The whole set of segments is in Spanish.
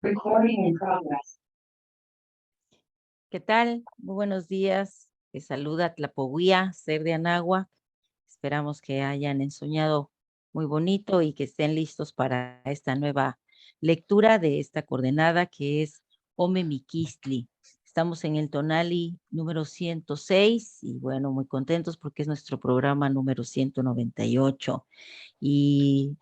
Recording in progress. ¿Qué tal? Muy buenos días. Te saluda Tlapohuía, ser de Anáhuac. Esperamos que hayan ensoñado muy bonito y que estén listos para esta nueva lectura de esta coordenada que es Ome Miquistli. Estamos en el Tonali número 106 y bueno, muy contentos porque es nuestro programa número 198. Y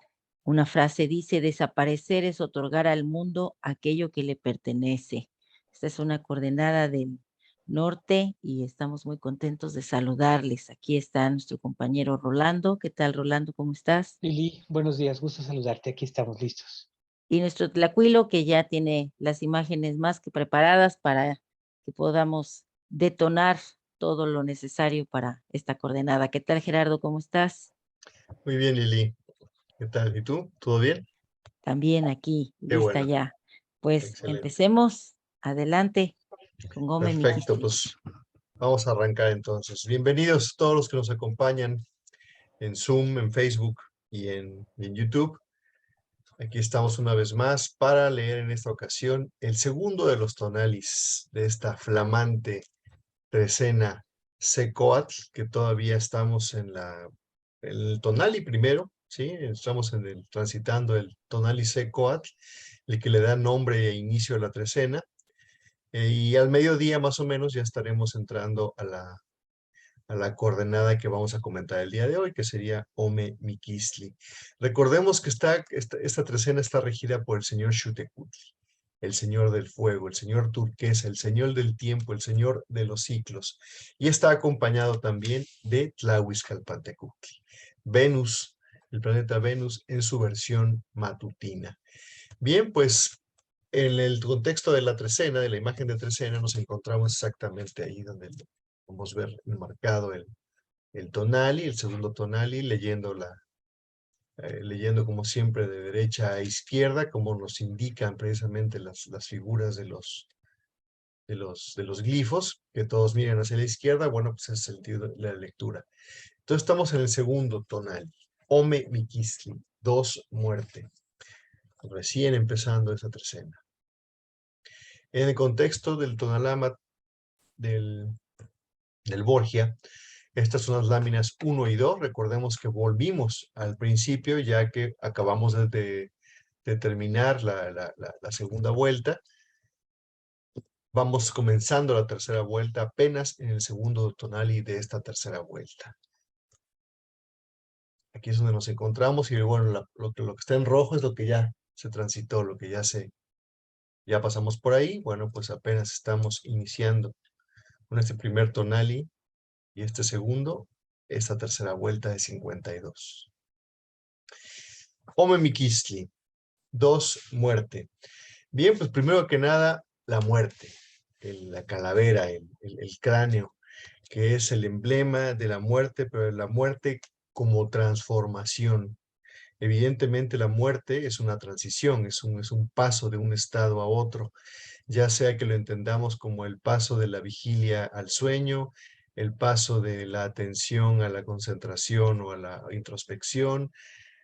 una frase dice, desaparecer es otorgar al mundo aquello que le pertenece. Esta es una coordenada del norte y estamos muy contentos de saludarles. Aquí está nuestro compañero Rolando. ¿Qué tal, Rolando? ¿Cómo estás? Lili, buenos días, gusto saludarte, aquí estamos listos. Y nuestro Tlacuilo, que ya tiene las imágenes más que preparadas para que podamos detonar todo lo necesario para esta coordenada. ¿Qué tal, Gerardo? ¿Cómo estás? Muy bien, Lili. ¿Qué tal? ¿Y tú? ¿Todo bien? También aquí, Qué lista bueno. ya. Pues Excelente. empecemos. Adelante con Ome Perfecto, Miquistli. pues vamos a arrancar entonces. Bienvenidos todos los que nos acompañan en Zoom, en Facebook y en YouTube. Aquí estamos una vez más para leer en esta ocasión el segundo de los tonalis de esta flamante trecena Secoatl, que todavía estamos en el tonali primero, ¿sí? Estamos transitando el tonali Secoatl, el que le da nombre e inicio a la trecena. Y al mediodía más o menos ya estaremos entrando a la coordenada que vamos a comentar el día de hoy, que sería Ome Miquistli. Recordemos que esta trecena está regida por el señor Xutecutl, el señor del fuego, el señor turquesa, el señor del tiempo, el señor de los ciclos. Y está acompañado también de Tlahuizcalpantecutl, Venus, el planeta Venus en su versión matutina. Bien, pues en el contexto de la trecena, de la imagen de trecena, nos encontramos exactamente ahí donde podemos ver enmarcado el tonali, el segundo tonali, leyendo como siempre de derecha a izquierda, como nos indican precisamente las figuras de los glifos, que todos miren hacia la izquierda. Bueno, pues es el sentido de la lectura. Entonces estamos en el segundo tonali, Ome Miquistli, 2, muerte. Recién empezando esa trecena. En el contexto del tonalama del Borgia, estas son las láminas 1 y 2. Recordemos que volvimos al principio, ya que acabamos de terminar la segunda vuelta. Vamos comenzando la tercera vuelta apenas en el segundo tonali de esta tercera vuelta. Aquí es donde nos encontramos y bueno, lo que está en rojo es lo que ya se transitó, lo que ya pasamos por ahí. Bueno, pues apenas estamos iniciando con este primer tonali y este segundo, esta tercera vuelta de 52. Ome Miquistli, 2, muerte. Bien, pues primero que nada, la muerte, la calavera, el cráneo, que es el emblema de la muerte, pero la muerte como transformación. Evidentemente la muerte es una transición, es un paso de un estado a otro, ya sea que lo entendamos como el paso de la vigilia al sueño, el paso de la atención a la concentración o a la introspección,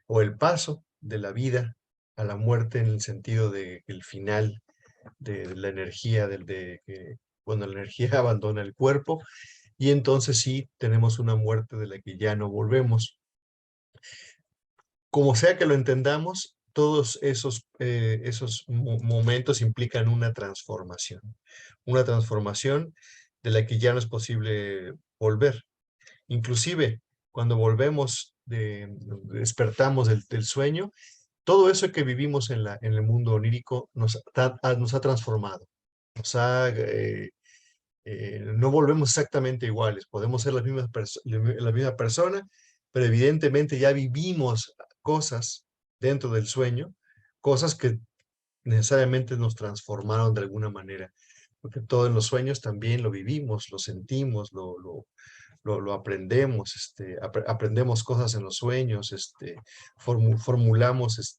o el paso de la vida a la muerte en el sentido de el final de la energía, cuando la energía abandona el cuerpo, y entonces sí tenemos una muerte de la que ya no volvemos. Como sea que lo entendamos, todos esos momentos implican una transformación de la que ya no es posible volver. Inclusive, cuando volvemos, despertamos del sueño, todo eso que vivimos en el mundo onírico nos ha transformado. No volvemos exactamente iguales. Podemos ser la misma persona, pero evidentemente ya vivimos cosas dentro del sueño, cosas que necesariamente nos transformaron de alguna manera. Porque todo en los sueños también lo vivimos, lo sentimos, lo aprendemos, aprendemos cosas en los sueños, formulamos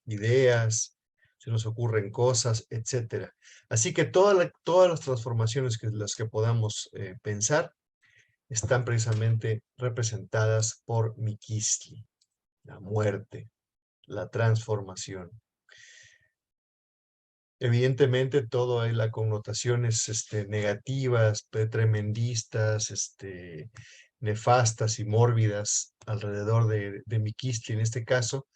ideas, se nos ocurren cosas, etc. Así que todas las transformaciones las que podamos pensar están precisamente representadas por Miquistli. la muerte, la transformación. Evidentemente todo hay las connotaciones negativas, tremendistas, nefastas y mórbidas alrededor de Miquistli en este caso,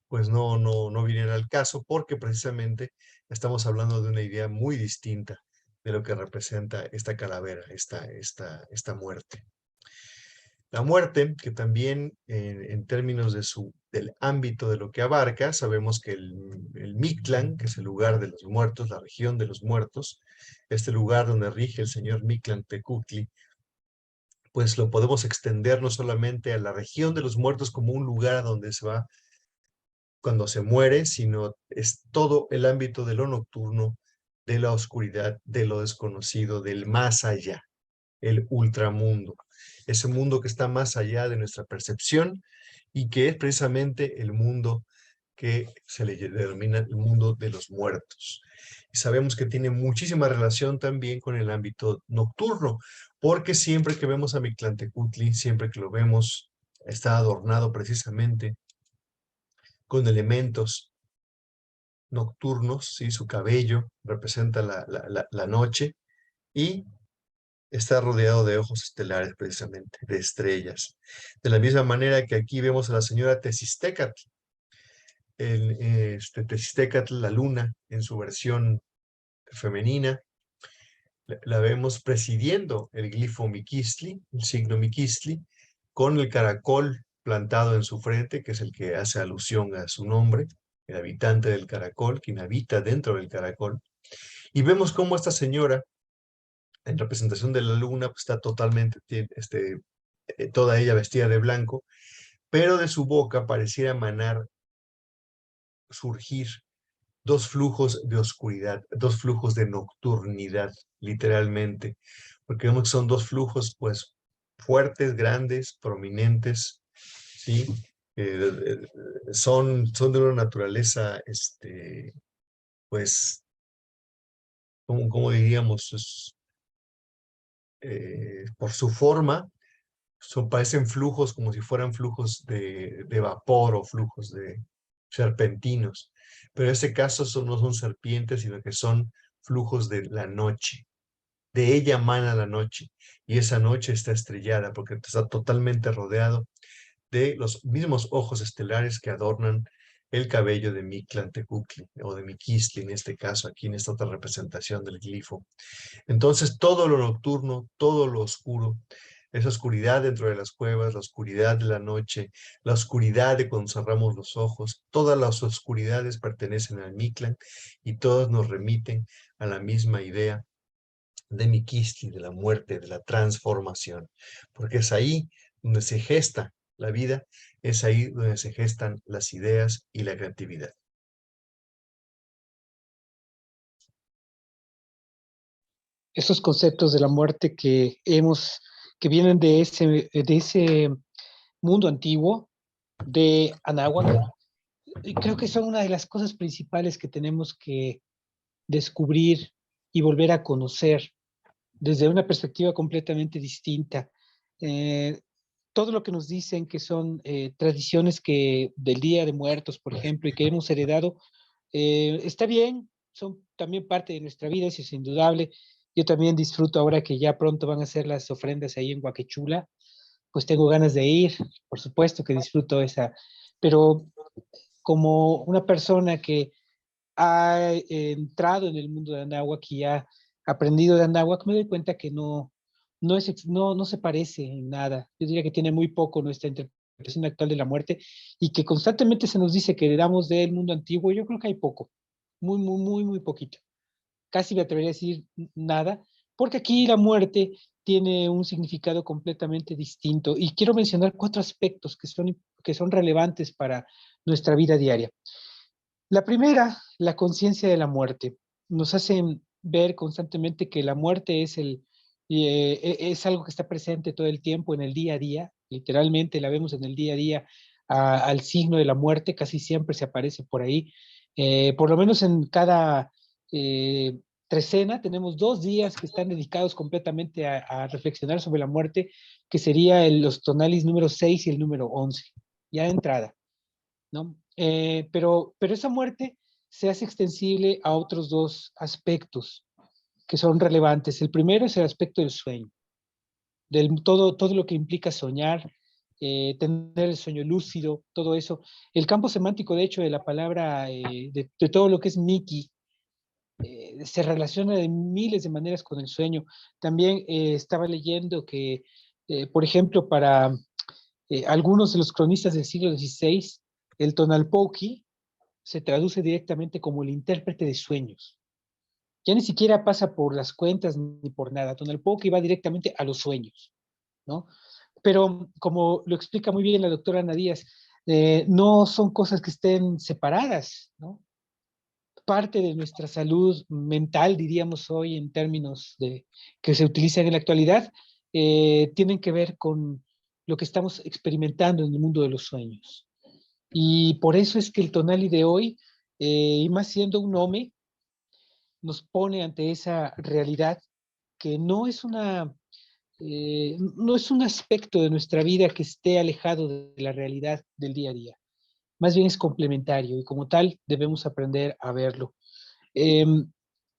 pues no vienen al caso, porque precisamente estamos hablando de una idea muy distinta de lo que representa esta calavera, esta muerte. La muerte, que también en términos del ámbito de lo que abarca, sabemos que el Mictlán, que es el lugar de los muertos, la región de los muertos, este lugar donde rige el señor Mictlán Tecuhtli, pues lo podemos extender no solamente a la región de los muertos como un lugar a donde se va cuando se muere, sino es todo el ámbito de lo nocturno, de la oscuridad, de lo desconocido, del más allá, el ultramundo, ese mundo que está más allá de nuestra percepción y que es precisamente el mundo que se le denomina el mundo de los muertos. Y sabemos que tiene muchísima relación también con el ámbito nocturno, porque siempre que vemos a Mictlantecutli, siempre que lo vemos, está adornado precisamente con elementos nocturnos, ¿sí? Su cabello representa la noche y está rodeado de ojos estelares precisamente, de estrellas. De la misma manera que aquí vemos a la señora Tezistecatl, Tezistecatl, la luna, en su versión femenina, la vemos presidiendo el glifo Miquistli, el signo Miquistli, con el caracol plantado en su frente, que es el que hace alusión a su nombre, el habitante del caracol, quien habita dentro del caracol. Y vemos cómo esta señora, en representación de la luna, pues está totalmente, toda ella vestida de blanco, pero de su boca pareciera emanar, surgir dos flujos de oscuridad, dos flujos de nocturnidad, literalmente, porque vemos que son dos flujos, pues, fuertes, grandes, prominentes, ¿sí? Son de una naturaleza, pues, ¿cómo diríamos? Por su forma, parecen flujos como si fueran flujos de vapor o flujos de serpentinos. Pero en este caso no son serpientes, sino que son flujos de la noche. De ella emana la noche. Y esa noche está estrellada porque está totalmente rodeado de los mismos ojos estelares que adornan el cabello de Mictlantecutli o de Miquistli en este caso, aquí en esta otra representación del glifo. Entonces todo lo nocturno, todo lo oscuro, esa oscuridad dentro de las cuevas, la oscuridad de la noche, la oscuridad de cuando cerramos los ojos, todas las oscuridades pertenecen al Mictlán y todas nos remiten a la misma idea de Miquistli, de la muerte, de la transformación, porque es ahí donde se gesta la vida, es ahí donde se gestan las ideas y la creatividad. Esos conceptos de la muerte que vienen de ese mundo antiguo de Anáhuac, creo que son una de las cosas principales que tenemos que descubrir y volver a conocer desde una perspectiva completamente distinta. Todo lo que nos dicen que son tradiciones del Día de Muertos, por ejemplo, y que hemos heredado, está bien, son también parte de nuestra vida, eso es indudable. Yo también disfruto ahora que ya pronto van a ser las ofrendas ahí en Huaquechula, pues tengo ganas de ir, por supuesto que disfruto esa, pero como una persona que ha entrado en el mundo de Anáhuac y ha aprendido de Anáhuac, me doy cuenta que no se parece en nada. Yo diría que tiene muy poco nuestra interpretación actual de la muerte y que constantemente se nos dice que heredamos del mundo antiguo. Yo creo que hay poco, muy poquito. Casi me atrevería a decir nada, porque aquí la muerte tiene un significado completamente distinto. Y quiero mencionar 4 aspectos que son relevantes para nuestra vida diaria. La primera, la conciencia de la muerte. Nos hacen ver constantemente que la muerte es algo que está presente todo el tiempo en el día a día. Literalmente la vemos en el día a día al signo de la muerte, casi siempre se aparece por ahí. Por lo menos en cada trecena tenemos 2 días que están dedicados completamente a reflexionar sobre la muerte, que sería los tonalis número 6 y el número 11, ya de entrada. ¿no? Pero esa muerte se hace extensible a otros dos aspectos que son relevantes. El primero es el aspecto del sueño, todo lo que implica soñar, tener el sueño lúcido, todo eso. El campo semántico, de hecho, de la palabra, de todo lo que es Miki, se relaciona de miles de maneras con el sueño. También estaba leyendo que, por ejemplo, para algunos de los cronistas del siglo XVI, el Tonalpouki se traduce directamente como el intérprete de sueños. Ya ni siquiera pasa por las cuentas ni por nada. Tonalpouki va directamente a los sueños, ¿no? Pero como lo explica muy bien la doctora Ana Díaz, no son cosas que estén separadas, ¿no? Parte de nuestra salud mental, diríamos hoy en términos que se utilizan en la actualidad, tienen que ver con lo que estamos experimentando en el mundo de los sueños. Y por eso es que el Tonali de hoy, y más siendo un hombre, nos pone ante esa realidad que no es un aspecto de nuestra vida que esté alejado de la realidad del día a día. Más bien es complementario y como tal debemos aprender a verlo. Eh,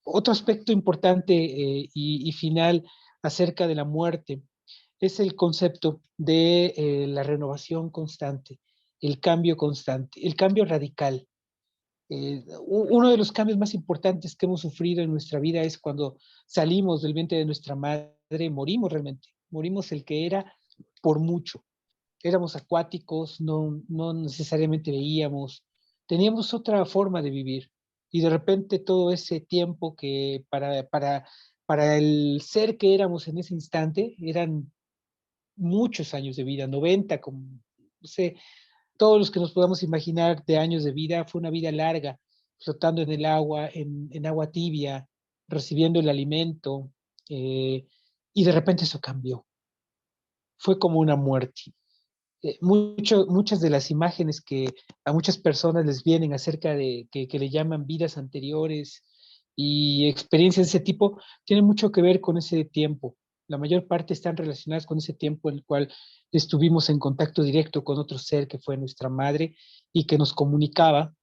Otro aspecto importante y final acerca de la muerte es el concepto de la renovación constante, el cambio constante, el cambio radical. Uno de los cambios más importantes que hemos sufrido en nuestra vida es cuando salimos del vientre de nuestra madre, morimos realmente, morimos el que era por mucho. Éramos acuáticos, no necesariamente veíamos, teníamos otra forma de vivir. Y de repente todo ese tiempo que para el ser que éramos en ese instante eran muchos años de vida, 90, como, no sé, todos los que nos podamos imaginar de años de vida, fue una vida larga, flotando en el agua, en agua tibia, recibiendo el alimento, y de repente eso cambió. Fue como una muerte. Muchas de las imágenes que a muchas personas les vienen acerca de que le llaman vidas anteriores y experiencias de ese tipo, tienen mucho que ver con ese tiempo. La mayor parte están relacionadas con ese tiempo en el cual estuvimos en contacto directo con otro ser que fue nuestra madre y que nos comunicaba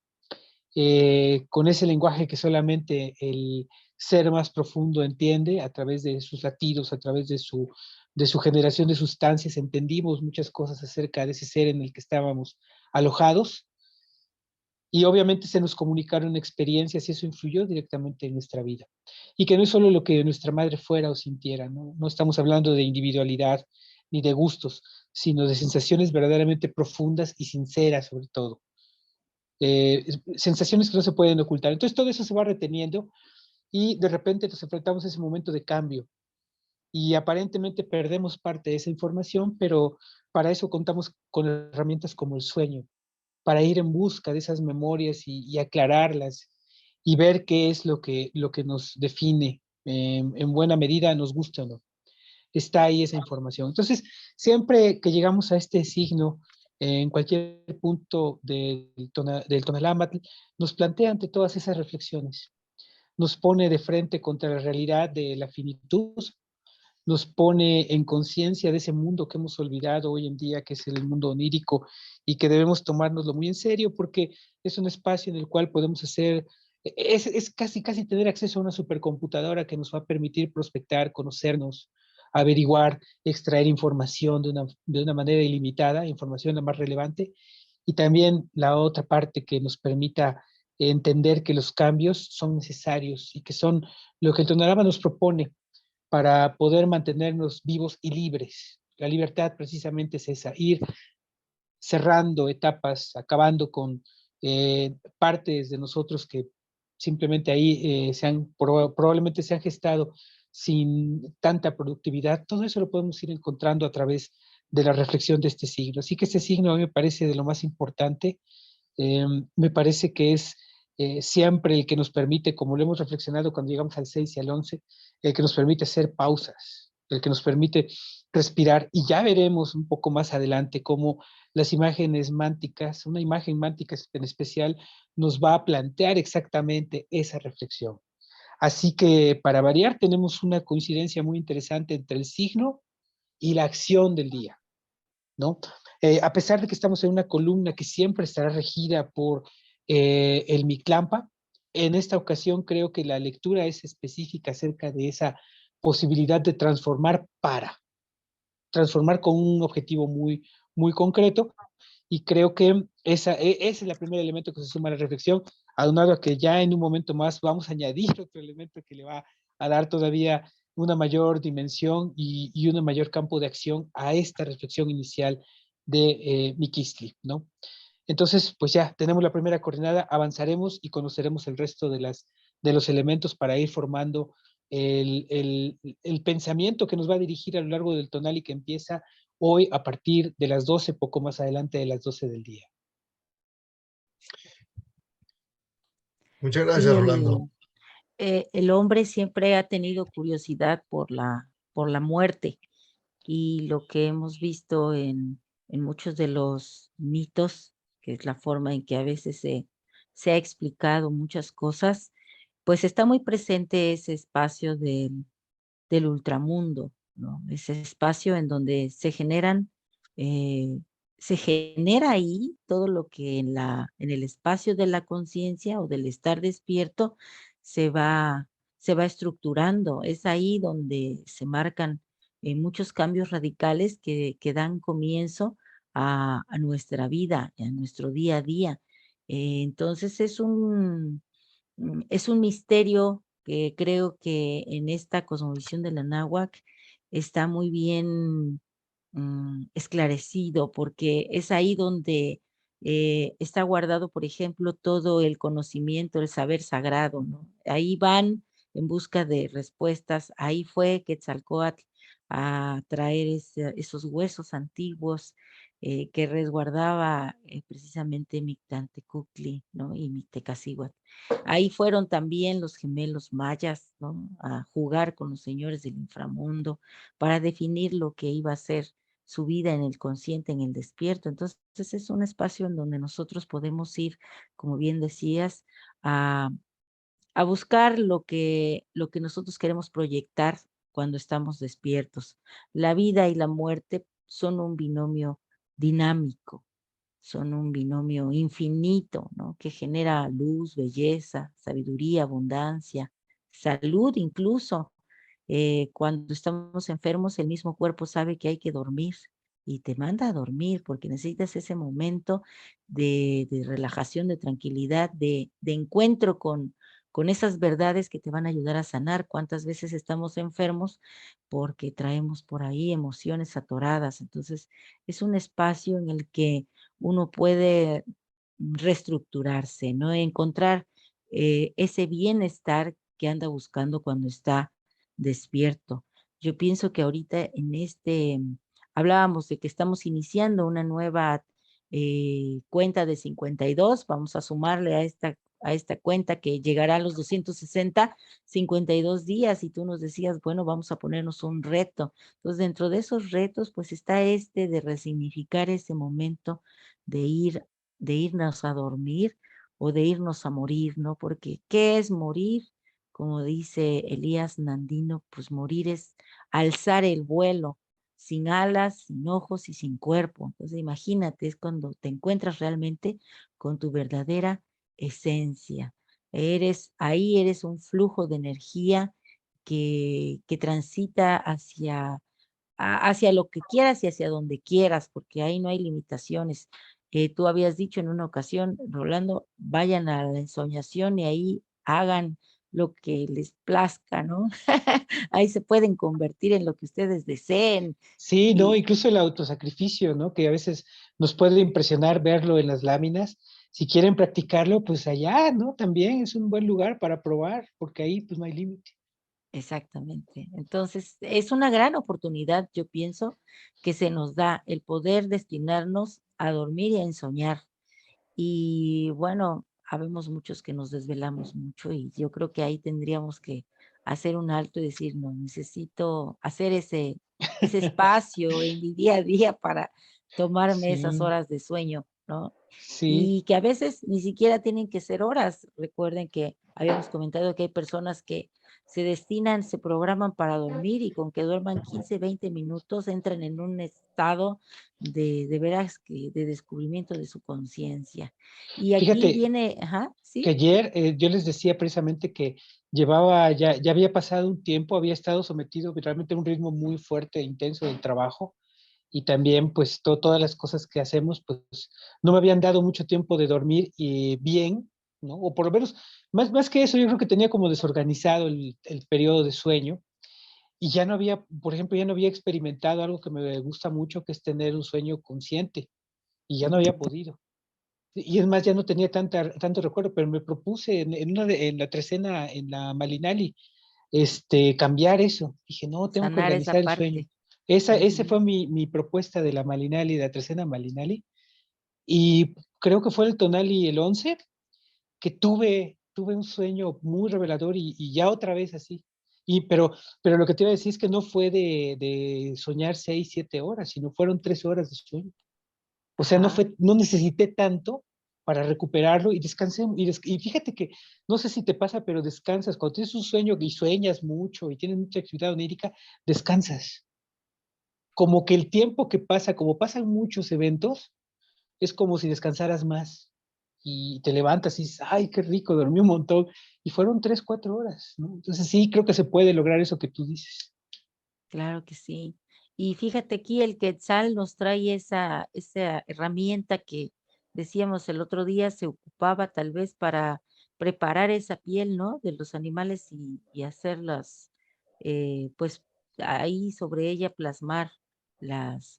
con ese lenguaje que solamente el ser más profundo entiende a través de sus latidos, a través de su generación de sustancias, entendimos muchas cosas acerca de ese ser en el que estábamos alojados y obviamente se nos comunicaron experiencias y eso influyó directamente en nuestra vida. Y que no es solo lo que nuestra madre fuera o sintiera, ¿no? No estamos hablando de individualidad ni de gustos, sino de sensaciones verdaderamente profundas y sinceras sobre todo. Sensaciones que no se pueden ocultar. Entonces todo eso se va reteniendo y de repente nos enfrentamos a ese momento de cambio y aparentemente perdemos parte de esa información, pero para eso contamos con herramientas como el sueño, para ir en busca de esas memorias y aclararlas y ver qué es lo que nos define en buena medida, nos gusta o no. Está ahí esa información. Entonces, siempre que llegamos a este signo, en cualquier punto del Tonalámatl, nos plantea ante todas esas reflexiones. Nos pone de frente contra la realidad de la finitud, nos pone en conciencia de ese mundo que hemos olvidado hoy en día, que es el mundo onírico, y que debemos tomárnoslo muy en serio porque es un espacio en el cual podemos hacer, es casi tener acceso a una supercomputadora que nos va a permitir prospectar, conocernos, averiguar, extraer información de una manera ilimitada, información la más relevante, y también la otra parte que nos permita entender que los cambios son necesarios y que son lo que el Tonarama nos propone para poder mantenernos vivos y libres. La libertad precisamente es esa, ir cerrando etapas, acabando con partes de nosotros que simplemente ahí probablemente se han gestado sin tanta productividad. Todo eso lo podemos ir encontrando a través de la reflexión de este signo. Así que este signo a mí me parece de lo más importante. Me parece que es siempre el que nos permite, como lo hemos reflexionado cuando llegamos al 6 y al 11, el que nos permite hacer pausas, el que nos permite respirar y ya veremos un poco más adelante cómo las imágenes mánticas, una imagen mántica en especial, nos va a plantear exactamente esa reflexión. Así que para variar tenemos una coincidencia muy interesante entre el signo y la acción del día, ¿no? A pesar de que estamos en una columna que siempre estará regida por el Mictlampa, en esta ocasión creo que la lectura es específica acerca de esa posibilidad de transformar con un objetivo muy, muy concreto, y creo que ese es el primer elemento que se suma a la reflexión, aunado a que ya en un momento más vamos a añadir otro elemento que le va a dar todavía una mayor dimensión y un mayor campo de acción a esta reflexión inicial de Mikisli, ¿no? Entonces, pues ya tenemos la primera coordenada, avanzaremos y conoceremos el resto de los elementos para ir formando el pensamiento que nos va a dirigir a lo largo del tonal y que empieza hoy a partir de las 12, poco más adelante de las 12 del día. Muchas Sí, gracias, Rolando. el hombre siempre ha tenido curiosidad por la muerte, y lo que hemos visto en muchos de los mitos, que es la forma en que a veces se ha explicado muchas cosas, pues está muy presente ese espacio del ultramundo, ¿no? Ese espacio en donde eh, se genera ahí todo lo que en el espacio de la conciencia o del estar despierto se va, se va estructurando. Es ahí donde se marcan muchos cambios radicales que dan comienzo a nuestra vida, a nuestro día a día. Entonces es un misterio que creo que en esta cosmovisión de la náhuatl está muy bien esclarecido, porque es ahí donde está guardado, por ejemplo, todo el conocimiento, el saber sagrado, ¿no? Ahí van en busca de respuestas. Ahí fue Quetzalcóatl a traer esos huesos antiguos que resguardaba precisamente Mictlantecuhtli, ¿no? Y Mictecacihuatl. Ahí fueron también los gemelos mayas, ¿no? A jugar con los señores del inframundo para definir lo que iba a ser su vida en el consciente, en el despierto. Entonces es un espacio en donde nosotros podemos ir, como bien decías, a, a buscar lo que nosotros queremos proyectar cuando estamos despiertos. La vida y la muerte son un binomio dinámico, son un binomio infinito, ¿no? Que genera luz, belleza, sabiduría, abundancia, salud incluso. Cuando estamos enfermos, el mismo cuerpo sabe que hay que dormir y te manda a dormir porque necesitas ese momento de relajación, de tranquilidad, de encuentro con esas verdades que te van a ayudar a sanar. ¿Cuántas veces estamos enfermos porque traemos por ahí emociones atoradas? Entonces, es un espacio en el que uno puede reestructurarse, ¿no? Encontrar ese bienestar que anda buscando cuando está despierto. Yo pienso que ahorita hablábamos de que estamos iniciando una nueva cuenta de 52, vamos a sumarle a esta cuenta que llegará a los 260, 52 días, y tú nos decías, bueno, vamos a ponernos un reto. Entonces, dentro de esos retos, pues está de resignificar ese momento de de irnos a dormir o de irnos a morir, ¿no? Porque, ¿qué es morir? Como dice Elías Nandino, pues morir es alzar el vuelo, sin alas, sin ojos y sin cuerpo. Entonces, imagínate, es cuando te encuentras realmente con tu verdadera esencia. Ahí eres un flujo de energía que transita hacia lo que quieras y hacia donde quieras, porque ahí no hay limitaciones. Tú habías dicho en una ocasión, Rolando, vayan a la ensoñación y ahí hagan lo que les plazca, ¿no? Ahí se pueden convertir en lo que ustedes deseen. Sí, no, Y incluso el autosacrificio, ¿no? Que a veces nos puede impresionar verlo en las láminas. Si quieren practicarlo, pues allá, ¿no? También es un buen lugar para probar, porque ahí pues no hay límite. exactamente. Entonces, es una gran oportunidad, yo pienso, que se nos da el poder destinarnos a dormir y a ensoñar. Y bueno, habemos muchos que nos desvelamos mucho y yo creo que ahí tendríamos que hacer un alto y decir, no, necesito hacer ese espacio en mi día a día para tomarme esas Sí, horas de sueño, ¿no? sí, Y que a veces ni siquiera tienen que ser horas. Recuerden que habíamos comentado que hay personas que se destinan, se programan para dormir y con que duerman 15, 20 minutos entran en un estado de veras que de descubrimiento de su conciencia. Y aquí Fíjate viene, ajá, que sí, ayer yo les decía precisamente que ya había pasado un tiempo, había estado sometido realmente a un ritmo muy fuerte e intenso del trabajo y también pues todas las cosas que hacemos pues no me habían dado mucho tiempo de dormir bien, ¿no? O por lo menos, más que eso, yo creo que tenía como desorganizado el periodo de sueño y ya no había, por ejemplo, ya no había experimentado algo que me gusta mucho, que es tener un sueño consciente y ya no había podido. Y es más, ya no tenía tanto recuerdo, pero me propuse en la trecena, en la Malinali, cambiar eso. Dije, no, tengo que sanar esa organizar el sueño. parte. Ese Ujú. fue mi propuesta de la Malinali, de la trecena Malinali. Y creo que fue el Tonali el 11 que tuve un sueño muy revelador y ya otra vez así. Pero lo que te iba a decir es que no fue de soñar 6, 7 horas, sino fueron 3 horas de sueño. O sea, Ajá. no necesité tanto para recuperarlo y descansé. Y fíjate que, no sé si te pasa, pero descansas. Cuando tienes un sueño y sueñas mucho y tienes mucha actividad onírica, descansas. Como que el tiempo que pasa, como pasan muchos eventos, es como si descansaras más. Y te levantas y dices, ay, qué rico, dormí un montón. Y fueron 3, 4 horas, ¿no? Entonces sí, creo que se puede lograr eso que tú dices. Claro que sí. Y fíjate aquí, el quetzal nos trae esa herramienta que decíamos el otro día, se ocupaba tal vez para preparar esa piel, ¿no? De los animales y hacerlas, pues ahí sobre ella plasmar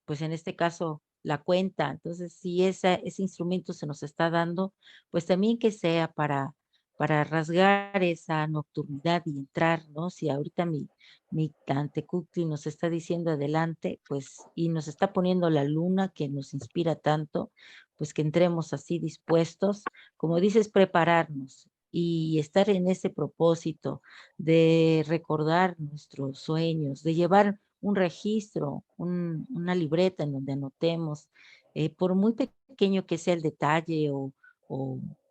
pues en este caso, la cuenta. Entonces, si ese instrumento se nos está dando, pues también que sea para rasgar esa nocturnidad y entrar, ¿no? Si ahorita mi Tantecutli nos está diciendo adelante, pues, y nos está poniendo la luna que nos inspira tanto, pues que entremos así dispuestos, como dices, prepararnos y estar en ese propósito de recordar nuestros sueños, de llevar un registro, una libreta en donde anotemos, por muy pequeño que sea el detalle o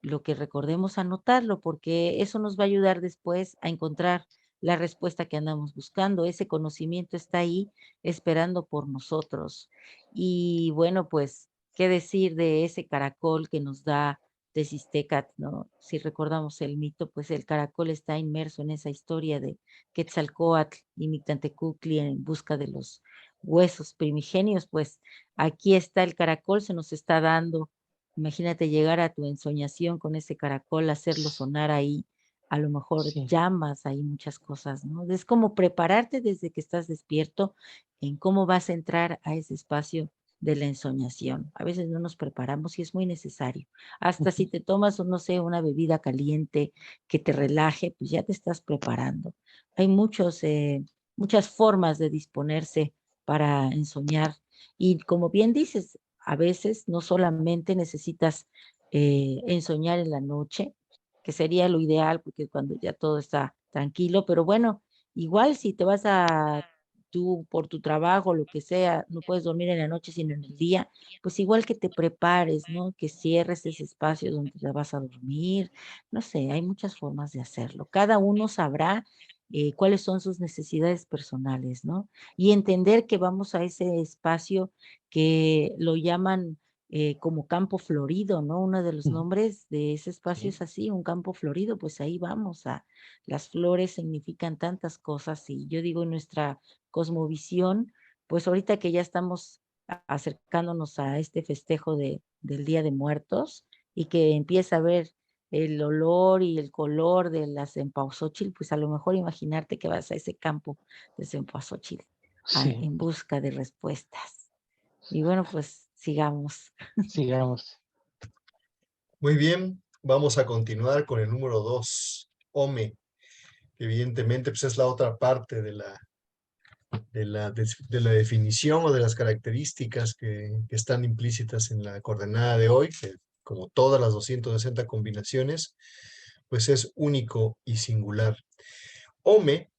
lo que recordemos, anotarlo, porque eso nos va a ayudar después a encontrar la respuesta que andamos buscando. Ese conocimiento está ahí esperando por nosotros. Y bueno, pues, ¿qué decir de ese caracol que nos da Tecistecat, no? Si recordamos el mito, pues el caracol está inmerso en esa historia de Quetzalcóatl y Mictlantecuhtli en busca de los huesos primigenios, pues aquí está el caracol, se nos está dando. Imagínate llegar a tu ensoñación con ese caracol, hacerlo sonar ahí, a lo mejor Sí. llamas ahí muchas cosas, ¿no? Es como prepararte desde que estás despierto en cómo vas a entrar a ese espacio de la ensoñación. A veces no nos preparamos y es muy necesario. Hasta si te tomas, no sé, una bebida caliente que te relaje, pues ya te estás preparando. Hay muchas formas de disponerse para ensoñar. Y como bien dices, a veces no solamente necesitas ensoñar en la noche, que sería lo ideal, porque cuando ya todo está tranquilo, pero bueno, igual si te vas a tú por tu trabajo, lo que sea, no puedes dormir en la noche sino en el día, pues igual que te prepares, ¿no? Que cierres ese espacio donde te vas a dormir, no sé, hay muchas formas de hacerlo. Cada uno sabrá cuáles son sus necesidades personales, ¿no? Y entender que vamos a ese espacio que lo llaman como campo florido, ¿no? Uno de los Ujú. nombres de ese espacio Sí. es así, un campo florido, pues ahí vamos las flores significan tantas cosas y yo digo en nuestra cosmovisión, pues ahorita que ya estamos acercándonos a este festejo del Día de Muertos y que empieza a ver el olor y el color de la cempasúchil, pues a lo mejor imaginarte que vas a ese campo de cempasúchil Sí, en busca de respuestas. Y bueno, pues sigamos. sigamos. Muy bien, vamos a continuar con el número 2, Ome. Evidentemente, pues es la otra parte de la definición o de las características que están implícitas en la coordenada de hoy, que como todas las 260 combinaciones, pues es único y singular. Ome,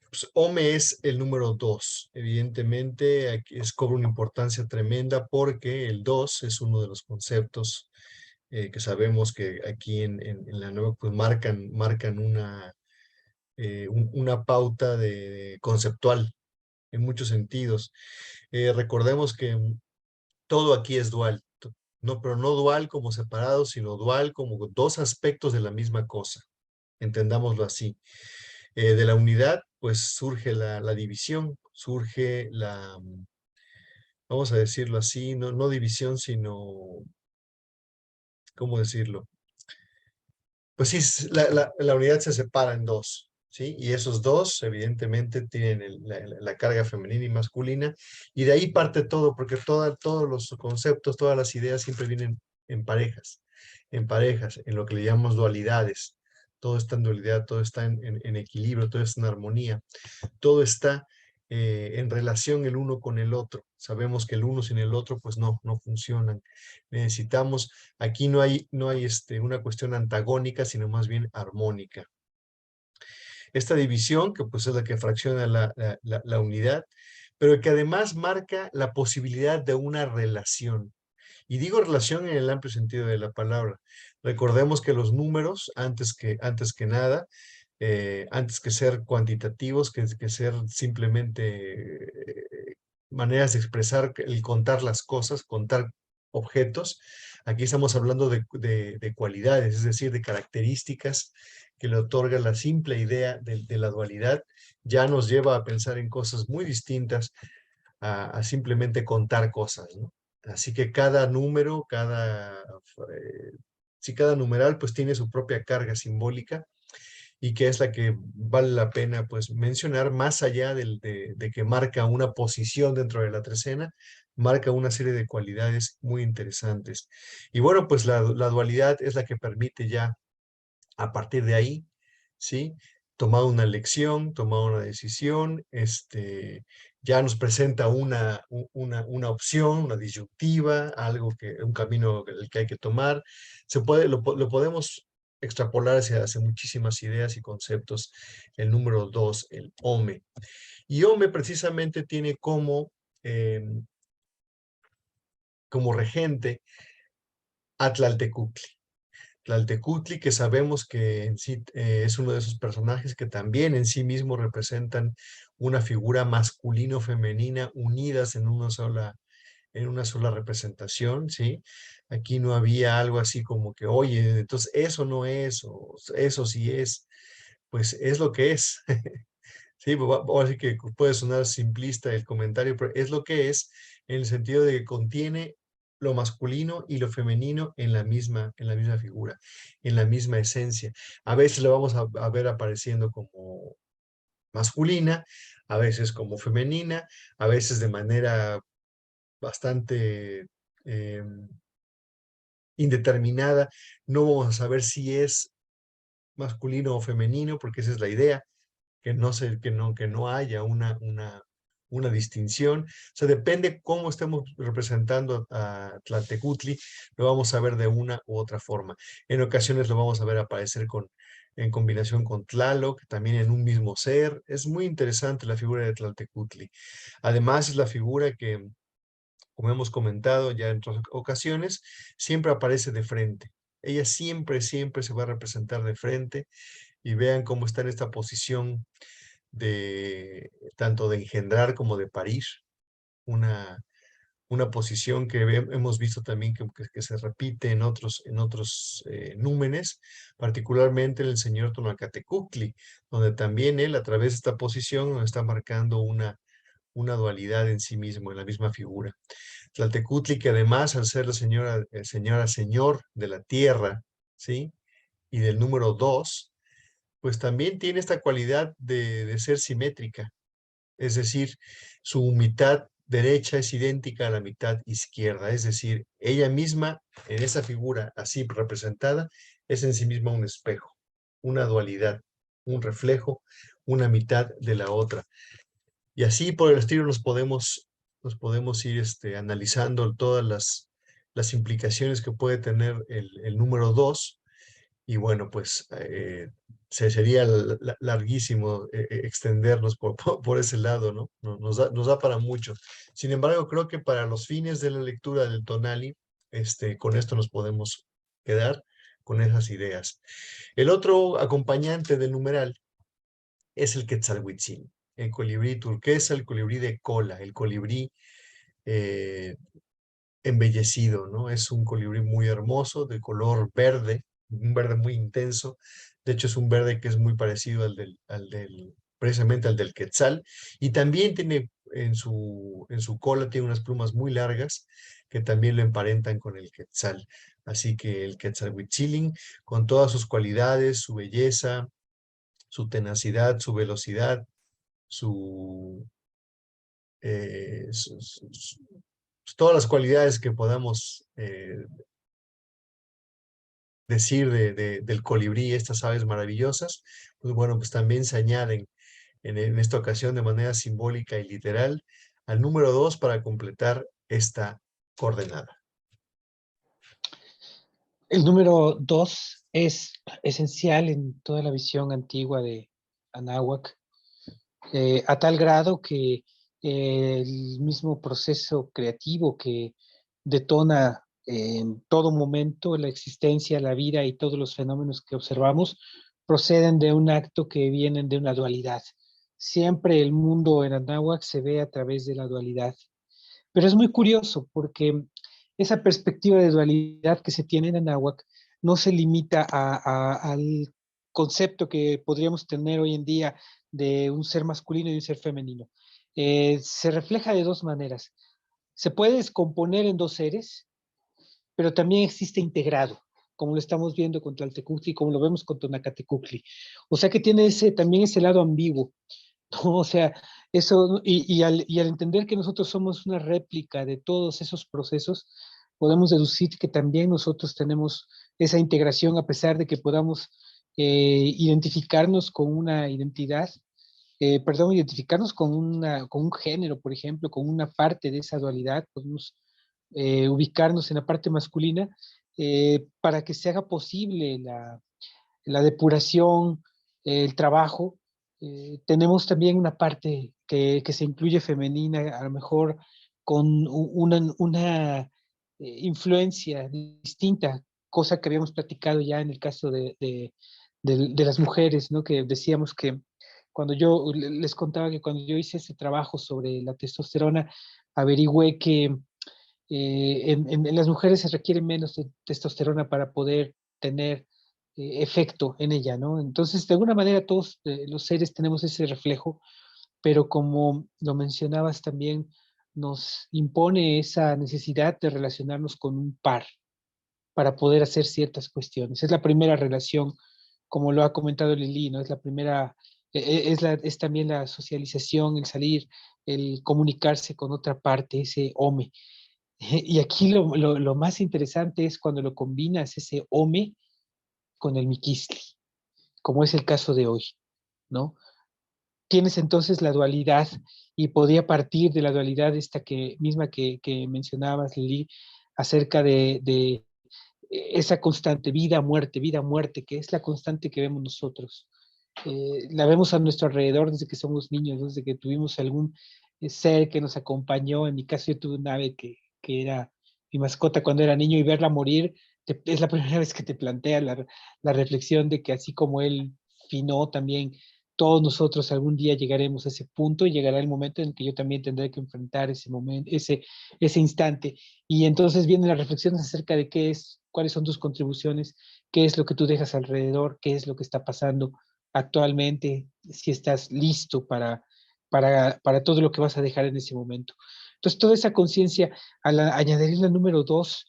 pues Ome es el número 2. Evidentemente, aquí cobra una importancia tremenda porque el 2 es uno de los conceptos que sabemos que aquí en la nueva pues marcan una pauta conceptual en muchos sentidos. Recordemos que todo aquí es dual, no, pero no dual como separado, sino dual como dos aspectos de la misma cosa. Entendámoslo así. De la unidad, pues surge la división, surge vamos a decirlo así, no división, sino, ¿cómo decirlo? Pues sí, la unidad se separa en dos, ¿sí? Y esos dos, evidentemente, tienen la carga femenina y masculina, y de ahí parte todo, porque todos los conceptos, todas las ideas siempre vienen en parejas, en lo que le llamamos dualidades. Todo está en dualidad, todo está en equilibrio, todo está en armonía, todo está en relación el uno con el otro. Sabemos que el uno sin el otro, pues no funcionan. Necesitamos, aquí no hay una cuestión antagónica, sino más bien armónica. Esta división, que pues es la que fracciona la unidad, pero que además marca la posibilidad de una relación. Y digo relación en el amplio sentido de la palabra. Recordemos que los números, antes que nada, antes que ser cuantitativos, que ser simplemente maneras de expresar, el contar las cosas, contar objetos. Aquí estamos hablando de cualidades, es decir, de características que le otorga la simple idea de la dualidad. Ya nos lleva a pensar en cosas muy distintas a simplemente contar cosas, ¿no? Así que cada número, cada numeral pues tiene su propia carga simbólica y que es la que vale la pena pues mencionar, más allá de que marca una posición dentro de la trecena, marca una serie de cualidades muy interesantes. Y bueno, pues la dualidad es la que permite ya a partir de ahí, ¿sí? Tomar una elección, tomar una decisión, ya nos presenta una opción, una disyuntiva, un camino el que hay que tomar. Lo podemos extrapolar hacia muchísimas ideas y conceptos. El número 2, el Ome. Y Ome precisamente tiene como regente a Tlaltecutli. Tlaltecutli, que sabemos que en sí es uno de esos personajes que también en sí mismo representan una figura masculino-femenina unidas en una sola representación, ¿sí? Aquí no había algo así como que, oye, entonces eso no es, o eso sí es, pues es lo que es. Sí, así que puede sonar simplista el comentario, pero es lo que es en el sentido de que contiene lo masculino y lo femenino en la misma figura, en la misma esencia. A veces lo vamos a ver apareciendo como masculina, a veces como femenina, a veces de manera bastante indeterminada. No vamos a saber si es masculino o femenino, porque esa es la idea, que no haya una distinción. O sea, depende cómo estemos representando a Tlaltecutli, lo vamos a ver de una u otra forma. En ocasiones lo vamos a ver aparecer en combinación con Tlaloc, también en un mismo ser. Es muy interesante la figura de Tlaltecutli. Además, es la figura que, como hemos comentado ya en otras ocasiones, siempre aparece de frente. Ella siempre se va a representar de frente, y vean cómo está en esta posición tanto de engendrar como de parir, una posición que hemos visto también que se repite en otros númenes, particularmente en el señor Tonalcatecutli, donde también él, a través de esta posición, nos está marcando una dualidad en sí mismo, en la misma figura. Tlaltecutli, que además, al ser la señor de la tierra, ¿sí? Y del número 2, pues también tiene esta cualidad de ser simétrica, es decir, su mitad derecha es idéntica a la mitad izquierda, es decir, ella misma en esa figura así representada es en sí misma un espejo, una dualidad, un reflejo, una mitad de la otra. Y así por el estilo nos podemos ir analizando todas las implicaciones que puede tener el número 2. Y bueno, pues sería larguísimo extendernos por ese lado, ¿no? Nos da para mucho. Sin embargo, creo que para los fines de la lectura del Tonali, con esto nos podemos quedar con esas ideas. El otro acompañante del numeral es el Quetzalhuitzil, el colibrí turquesa, el colibrí de cola, el colibrí embellecido, ¿no? Es un colibrí muy hermoso, de color verde, un verde muy intenso. De hecho, es un verde que es muy parecido precisamente al del quetzal. Y también tiene en su cola, tiene unas plumas muy largas que también lo emparentan con el quetzal. Así que el Quetzalhuitzilin, con todas sus cualidades, su belleza, su tenacidad, su velocidad, su, todas las cualidades que podamos decir del colibrí, estas aves maravillosas, pues bueno, pues también se añaden en esta ocasión de manera simbólica y literal al número 2 para completar esta coordenada. El número 2 es esencial en toda la visión antigua de Anáhuac, a tal grado que el mismo proceso creativo que detona en todo momento la existencia, la vida y todos los fenómenos que observamos proceden de un acto que vienen de una dualidad. Siempre el mundo en Anáhuac se ve a través de la dualidad. Pero es muy curioso porque esa perspectiva de dualidad que se tiene en Anáhuac no se limita al concepto que podríamos tener hoy en día de un ser masculino y un ser femenino. Se refleja de dos maneras. Se puede descomponer en dos seres, pero también existe integrado, como lo estamos viendo con Tlaltecuhtli, como lo vemos con Tonacatecuhtli. O sea que tiene también ese lado ambiguo. ¿No? O sea, eso, y al entender que nosotros somos una réplica de todos esos procesos, podemos deducir que también nosotros tenemos esa integración a pesar de que podamos identificarnos con una identidad, identificarnos con un género, por ejemplo, con una parte de esa dualidad, podemos ubicarnos en la parte masculina para que se haga posible la depuración, el trabajo. Tenemos también una parte que se incluye femenina, a lo mejor con una influencia distinta, cosa que habíamos platicado ya en el caso de las mujeres, ¿no? Que decíamos que cuando yo les contaba que cuando yo hice ese trabajo sobre la testosterona, averigüé que en las mujeres se requiere menos de testosterona para poder tener efecto en ella, ¿no? Entonces, de alguna manera todos los seres tenemos ese reflejo, pero como lo mencionabas también, nos impone esa necesidad de relacionarnos con un par para poder hacer ciertas cuestiones. Es la primera relación, como lo ha comentado Lili, ¿no? Es la primera, es también la socialización, el salir, el comunicarse con otra parte, ese home. Y aquí lo más interesante es cuando lo combinas ese home con el miquistli, como es el caso de hoy, ¿no? Tienes entonces la dualidad y podía partir de la dualidad esta misma que mencionabas, Lili, acerca de esa constante vida, muerte, que es la constante que vemos nosotros. La vemos a nuestro alrededor desde que somos niños, ¿no? Desde que tuvimos algún ser que nos acompañó. En mi caso yo tuve un ave que era mi mascota cuando era niño y verla morir es la primera vez que te plantea la reflexión de que así como él finó también, todos nosotros algún día llegaremos a ese punto y llegará el momento en que yo también tendré que enfrentar ese momento, ese instante. Y entonces vienen las reflexiones acerca de cuáles son tus contribuciones, qué es lo que tú dejas alrededor, qué es lo que está pasando actualmente, si estás listo para todo lo que vas a dejar en ese momento. Entonces, toda esa conciencia, al añadirle el número 2,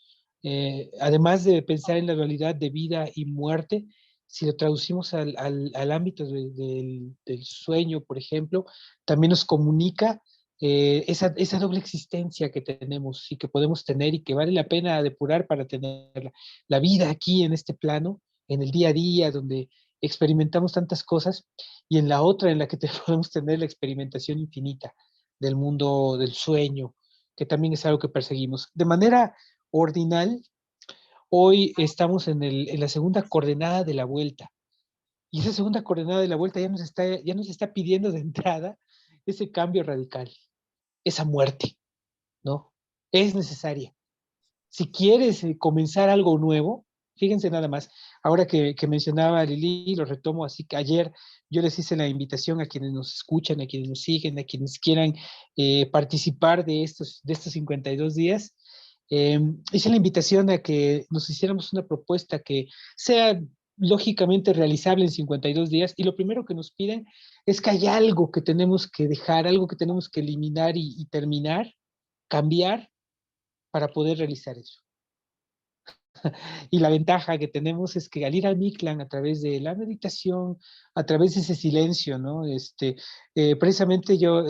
además de pensar en la dualidad de vida y muerte, si lo traducimos al ámbito del sueño, por ejemplo, también nos comunica esa doble existencia que tenemos y que podemos tener y que vale la pena depurar para tener la vida aquí en este plano, en el día a día, donde experimentamos tantas cosas, y en la otra en la que podemos tener la experimentación infinita del mundo del sueño, que también es algo que perseguimos. De manera ordinal, hoy estamos en la segunda coordenada de la vuelta. Y esa segunda coordenada de la vuelta ya nos está pidiendo de entrada ese cambio radical, esa muerte, ¿no? Es necesaria. Si quieres comenzar algo nuevo, Fíjense nada más, ahora que mencionaba Lili, lo retomo, así que ayer yo les hice la invitación a quienes nos escuchan, a quienes nos siguen, a quienes quieran participar de estos 52 días. Hice la invitación a que nos hiciéramos una propuesta que sea lógicamente realizable en 52 días, y lo primero que nos piden es que hay algo que tenemos que dejar, algo que tenemos que eliminar y terminar, cambiar para poder realizar eso. Y la ventaja que tenemos es que al ir al Mictlán a través de la meditación, a través de ese silencio, ¿no? Precisamente yo,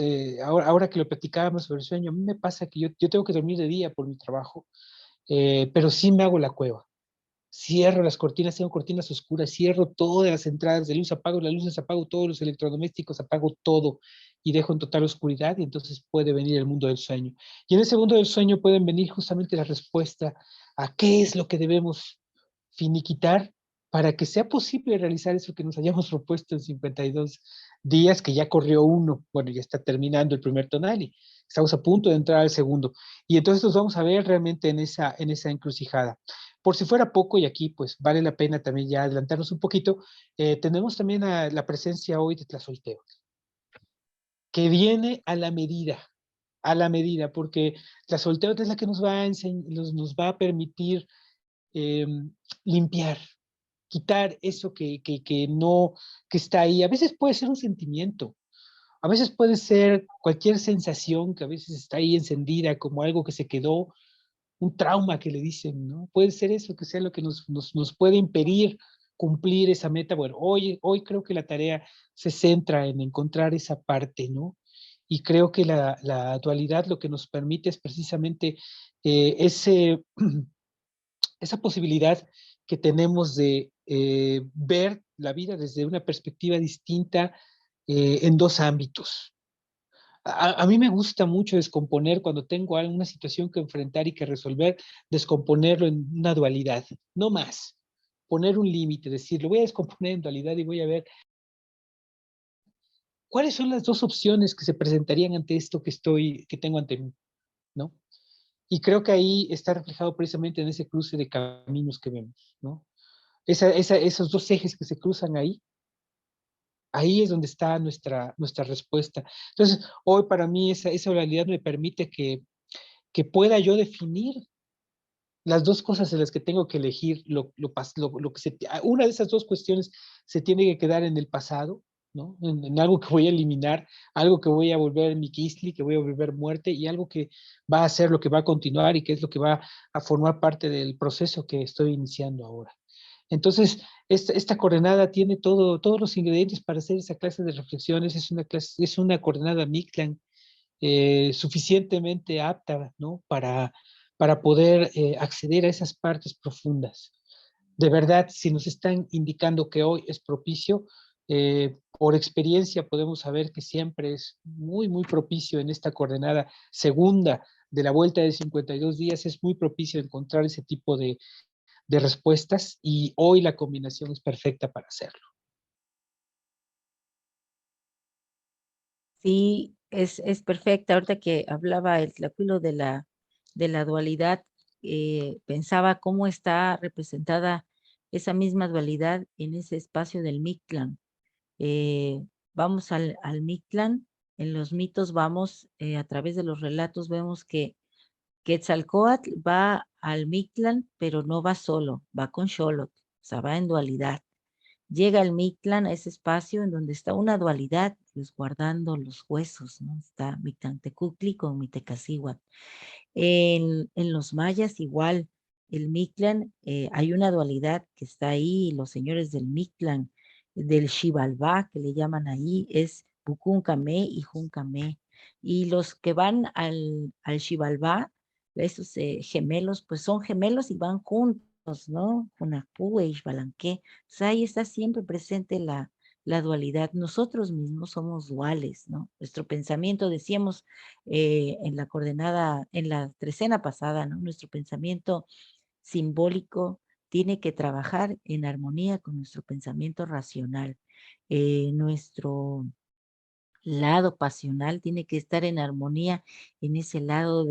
ahora que lo platicábamos sobre el sueño, a mí me pasa que yo tengo que dormir de día por mi trabajo, pero sí me hago la cueva. Cierro las cortinas, tengo cortinas oscuras, cierro todas las entradas de luz, apago las luces, apago todos los electrodomésticos, apago todo y dejo en total oscuridad, y entonces puede venir el mundo del sueño. Y en ese mundo del sueño pueden venir justamente la respuesta a qué es lo que debemos finiquitar para que sea posible realizar eso que nos hayamos propuesto en 52 días, que ya corrió uno, bueno, ya está terminando el primer tonal y estamos a punto de entrar al segundo. Y entonces nos vamos a ver realmente en esa encrucijada. Por si fuera poco, y aquí pues vale la pena también ya adelantarnos un poquito, tenemos también la presencia hoy de Tlazolteo, que viene a la medida, porque Tlazolteo es la que nos va a permitir eh, limpiar, quitar eso que no, que está ahí. A veces puede ser un sentimiento, a veces puede ser cualquier sensación que a veces está ahí encendida como algo que se quedó, un trauma que le dicen, ¿no? Puede ser eso, que sea lo que nos puede impedir cumplir esa meta. Bueno, hoy creo que la tarea se centra en encontrar esa parte, ¿no? Y creo que la dualidad lo que nos permite es precisamente esa posibilidad que tenemos de ver la vida desde una perspectiva distinta en dos ámbitos. A mí me gusta mucho descomponer cuando tengo alguna situación que enfrentar y que resolver, descomponerlo en una dualidad, no más. Poner un límite, decir, lo voy a descomponer en dualidad y voy a ver cuáles son las dos opciones que se presentarían ante esto que tengo ante mí, ¿no? Y creo que ahí está reflejado precisamente en ese cruce de caminos que vemos, ¿no? Esos dos ejes que se cruzan ahí es donde está nuestra respuesta. Entonces, hoy para mí esa realidad me permite que pueda yo definir las dos cosas en las que tengo que elegir, una de esas dos cuestiones se tiene que quedar en el pasado, ¿no? En algo que voy a eliminar, algo que voy a volver mi Kisli, que voy a volver muerte, y algo que va a ser lo que va a continuar y que es lo que va a formar parte del proceso que estoy iniciando ahora. Entonces, esta coordenada tiene todos los ingredientes para hacer esa clase de reflexiones. Es una coordenada Mictlán suficientemente apta, ¿no? Para poder acceder a esas partes profundas. De verdad, si nos están indicando que hoy es propicio, por experiencia podemos saber que siempre es muy, muy propicio en esta coordenada segunda de la vuelta de 52 días, es muy propicio encontrar ese tipo de respuestas, y hoy la combinación es perfecta para hacerlo. Sí, es perfecta. Ahorita que hablaba el Tlacuilo de la dualidad, pensaba cómo está representada esa misma dualidad en ese espacio del Mictlán. Vamos al Mictlán, en los mitos vamos, a través de los relatos vemos que Quetzalcóatl va al Mictlán, pero no va solo, va con Xolotl, o sea, va en dualidad. Llega el Mictlán a ese espacio en donde está una dualidad, resguardando los huesos, ¿no? Está Mictlantecutli con Mitecacíhuatl. En los mayas igual, el Mictlán, hay una dualidad que está ahí, los señores del Mictlán, del Xibalbá, que le llaman ahí, es Pucúncame y Juncame. Y los que van al Xibalbá, esos gemelos, pues son gemelos y van juntos, ¿no? Junapú e Ixbalanqué. O sea, ahí está siempre presente la dualidad. Nosotros mismos somos duales, ¿no? Nuestro pensamiento, decíamos en la coordenada, en la trecena pasada, ¿no? Nuestro pensamiento simbólico tiene que trabajar en armonía con nuestro pensamiento racional. Nuestro lado pasional tiene que estar en armonía en ese lado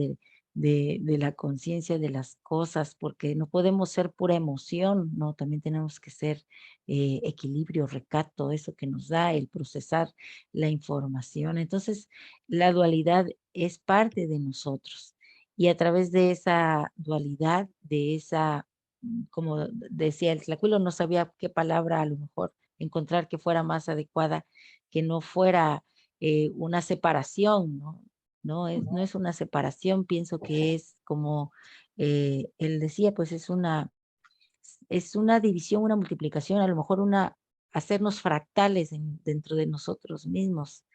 de la conciencia de las cosas, porque no podemos ser pura emoción, ¿no? También tenemos que ser equilibrio, recato, eso que nos da el procesar la información. Entonces, la dualidad es parte de nosotros y a través de esa dualidad, de esa, como decía el Tlacuilo, no sabía qué palabra a lo mejor encontrar que fuera más adecuada, que no fuera una separación, ¿no? No es una separación, pienso que es como él decía, pues es una división, una multiplicación, a lo mejor hacernos fractales dentro de nosotros mismos.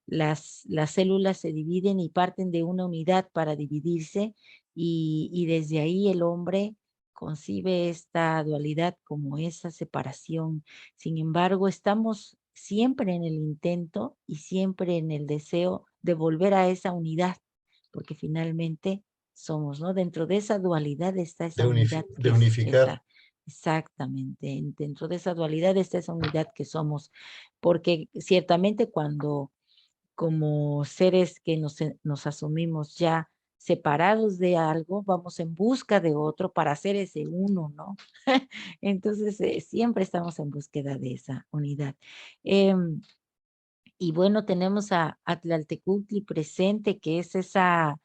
Las células se dividen y parten de una unidad para dividirse y desde ahí el hombre concibe esta dualidad como esa separación. Sin embargo, estamos siempre en el intento y siempre en el deseo de volver a esa unidad, porque finalmente somos, ¿no? Dentro de esa dualidad está esa unidad de que es unificar. esa, exactamente, dentro de esa dualidad está esa unidad que somos, porque ciertamente cuando como seres que nos asumimos ya separados de algo, vamos en busca de otro para hacer ese uno, ¿no? Entonces, siempre estamos en búsqueda de esa unidad. Y bueno, tenemos a Tlaltecutli presente, que es esa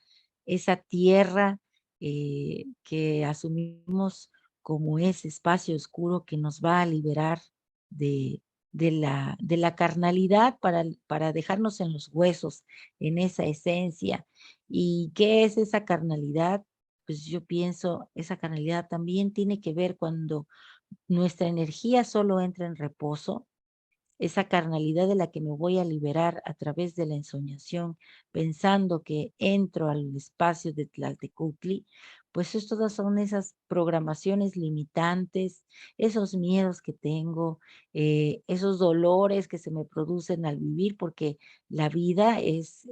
tierra que asumimos como ese espacio oscuro que nos va a liberar de, de la carnalidad para dejarnos en los huesos, en esa esencia. ¿Y qué es esa carnalidad? Pues yo pienso, esa carnalidad también tiene que ver cuando nuestra energía solo entra en reposo, esa carnalidad de la que me voy a liberar a través de la ensoñación, pensando que entro al espacio de Tlaltecutli, pues todas son esas programaciones limitantes, esos miedos que tengo, esos dolores que se me producen al vivir, porque la vida es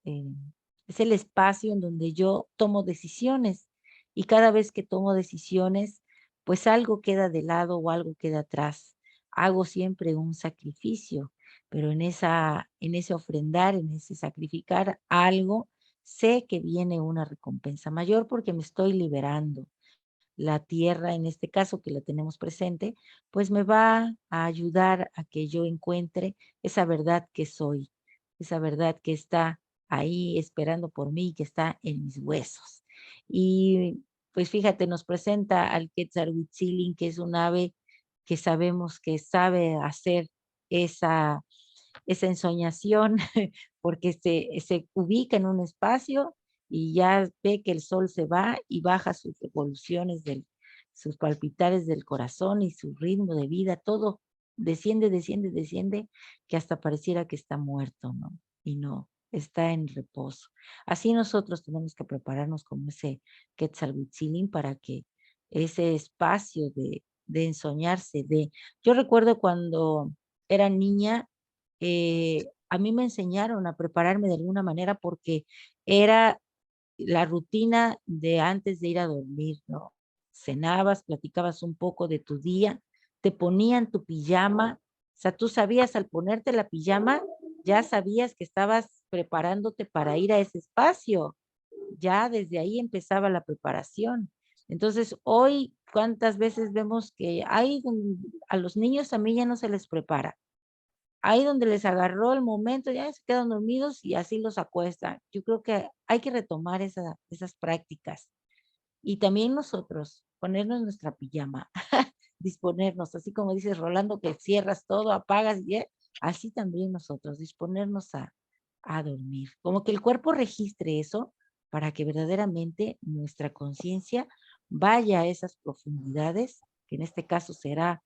el espacio en donde yo tomo decisiones y cada vez que tomo decisiones, pues algo queda de lado o algo queda atrás. Hago siempre un sacrificio, pero en ese ofrendar, en ese sacrificar algo, sé que viene una recompensa mayor porque me estoy liberando. La tierra, en este caso que la tenemos presente, pues me va a ayudar a que yo encuentre esa verdad que soy, esa verdad que está ahí esperando por mí, que está en mis huesos. Y pues fíjate, nos presenta al Quetzalhuitzilin, que es un ave que sabemos que sabe hacer esa, esa ensoñación, porque se ubica en un espacio y ya ve que el sol se va y baja sus revoluciones, sus palpitares del corazón y su ritmo de vida, todo desciende, desciende, desciende, que hasta pareciera que está muerto, ¿no? Y no, está en reposo. Así nosotros tenemos que prepararnos como ese Quetzalhuitzilin para que ese espacio de ensoñarse de... Yo recuerdo cuando era niña, a mí me enseñaron a prepararme de alguna manera porque era la rutina de antes de ir a dormir, ¿no? Cenabas, platicabas un poco de tu día, te ponían tu pijama, o sea, tú sabías al ponerte la pijama, ya sabías que estabas preparándote para ir a ese espacio, ya desde ahí empezaba la preparación. Entonces, hoy, ¿cuántas veces vemos que a los niños a mí ya no se les prepara? Ahí donde les agarró el momento, ya se quedan dormidos y así los acuestan. Yo creo que hay que retomar esas prácticas. Y también nosotros, ponernos nuestra pijama, disponernos, así como dices Rolando, que cierras todo, apagas, y así también nosotros, disponernos a dormir. Como que el cuerpo registre eso para que verdaderamente nuestra conciencia vaya a esas profundidades, que en este caso será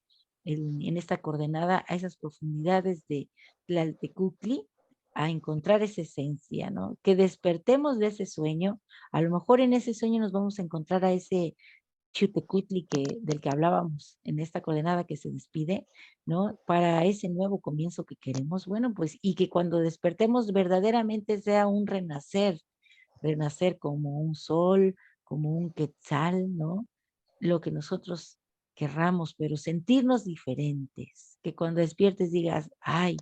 en esta coordenada, a esas profundidades de Tlaltecutli, a encontrar esa esencia, ¿no? Que despertemos de ese sueño. A lo mejor en ese sueño nos vamos a encontrar a ese Chutecutli del que hablábamos en esta coordenada que se despide, ¿no? Para ese nuevo comienzo que queremos, bueno, pues, y que cuando despertemos verdaderamente sea un renacer, renacer como un sol, como un quetzal, ¿no? Lo que nosotros querramos, pero sentirnos diferentes, que cuando despiertes digas, ay,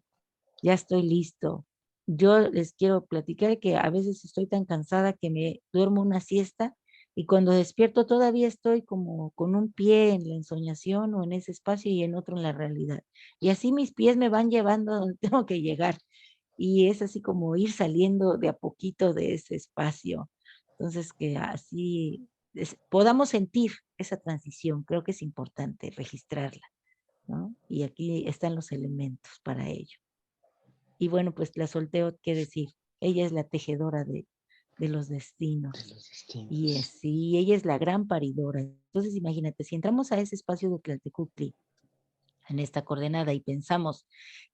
ya estoy listo, Yo les quiero platicar que a veces estoy tan cansada que me duermo una siesta y cuando despierto todavía estoy como con un pie en la ensoñación o en ese espacio y en otro en la realidad. Y así mis pies me van llevando a donde tengo que llegar. Y es así como ir saliendo de a poquito de ese espacio. Entonces, que así podamos sentir esa transición, creo que es importante registrarla, ¿no? Y aquí están los elementos para ello. Y bueno, pues la solteo, qué decir, ella es la tejedora de los de destinos. los Y destinos. sí, ella es la gran paridora. Entonces, imagínate, si entramos a ese espacio de Tlaltecutli, en esta coordenada, y pensamos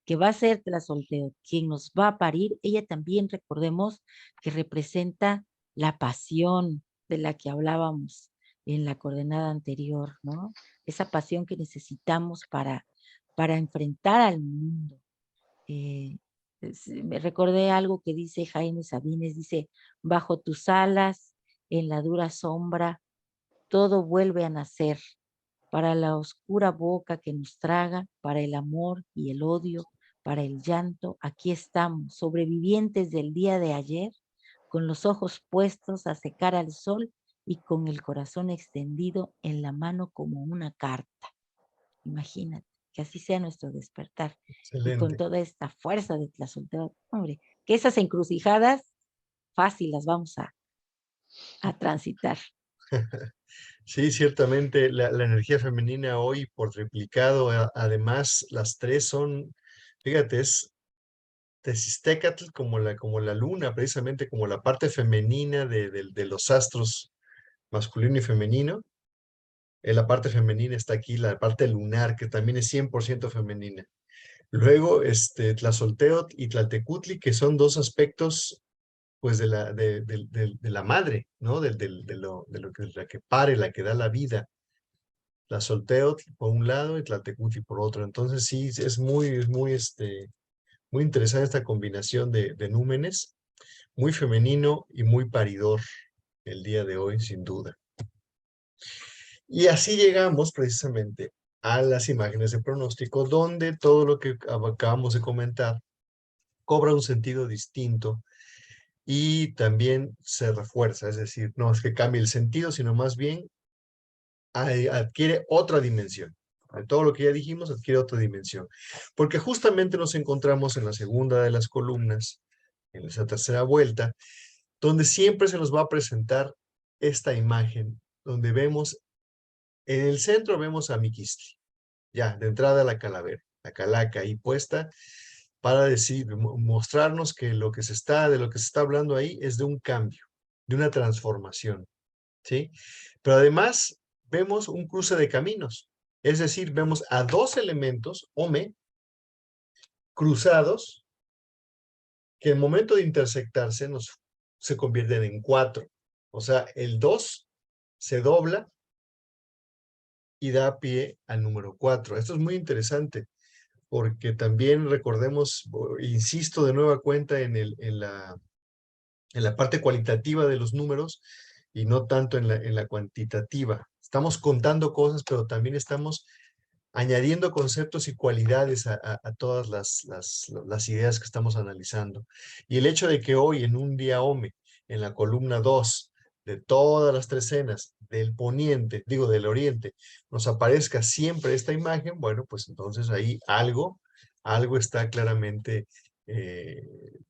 que va a ser Tlazolteo quien nos va a parir, ella también recordemos que representa la pasión de la que hablábamos en la coordenada anterior, ¿no? Esa pasión que necesitamos para enfrentar al mundo. Eh, Me recordé algo que dice Jaime Sabines, dice, bajo tus alas, en la dura sombra, todo vuelve a nacer, para la oscura boca que nos traga, para el amor y el odio, para el llanto, aquí estamos, sobrevivientes del día de ayer, con los ojos puestos a secar al sol y con el corazón extendido en la mano como una carta. Imagínate, que así sea nuestro despertar y con Excelente. toda esta fuerza de Tlazolteotl, hombre, que esas encrucijadas fácil las vamos a transitar. Sí, ciertamente la energía femenina hoy por triplicado, además las tres son, fíjate, es Tezistecatl como la luna, precisamente como la parte femenina de los astros masculino y femenino. En la parte femenina está aquí la parte lunar, que también es 100% femenina. Luego, Tlazolteotl y Tlaltecutli, que son dos aspectos, pues, de la madre, ¿no? De lo que, la que pare, la que da la vida. Tlazolteotl por un lado y Tlaltecutli por otro. Entonces, sí, es muy interesante esta combinación de númenes, muy femenino y muy paridor el día de hoy, sin duda. Y así llegamos precisamente a las imágenes de pronóstico, donde todo lo que acabamos de comentar cobra un sentido distinto y también se refuerza, es decir, no es que cambie el sentido, sino más bien adquiere otra dimensión. De todo lo que ya dijimos, adquiere otra dimensión. Porque justamente nos encontramos en la segunda de las columnas, en esa tercera vuelta, donde siempre se nos va a presentar esta imagen, donde vemos, en el centro vemos a Miquistli, ya, de entrada la calavera, la calaca ahí puesta, para decir, mostrarnos que de lo que se está hablando ahí es de un cambio, de una transformación, ¿sí? Pero además vemos un cruce de caminos, es decir, vemos a dos elementos, Ome, cruzados, que en el momento de intersectarse se convierten en 4. O sea, el 2 se dobla y da pie al número 4. Esto es muy interesante, porque también recordemos, insisto de nueva cuenta en la parte cualitativa de los números y no tanto en la cuantitativa. Estamos contando cosas, pero también estamos añadiendo conceptos y cualidades a todas las ideas que estamos analizando. Y el hecho de que hoy, en un día OME, en la columna 2, de todas las trecenas del poniente, digo del oriente, nos aparezca siempre esta imagen, bueno, pues entonces ahí algo está claramente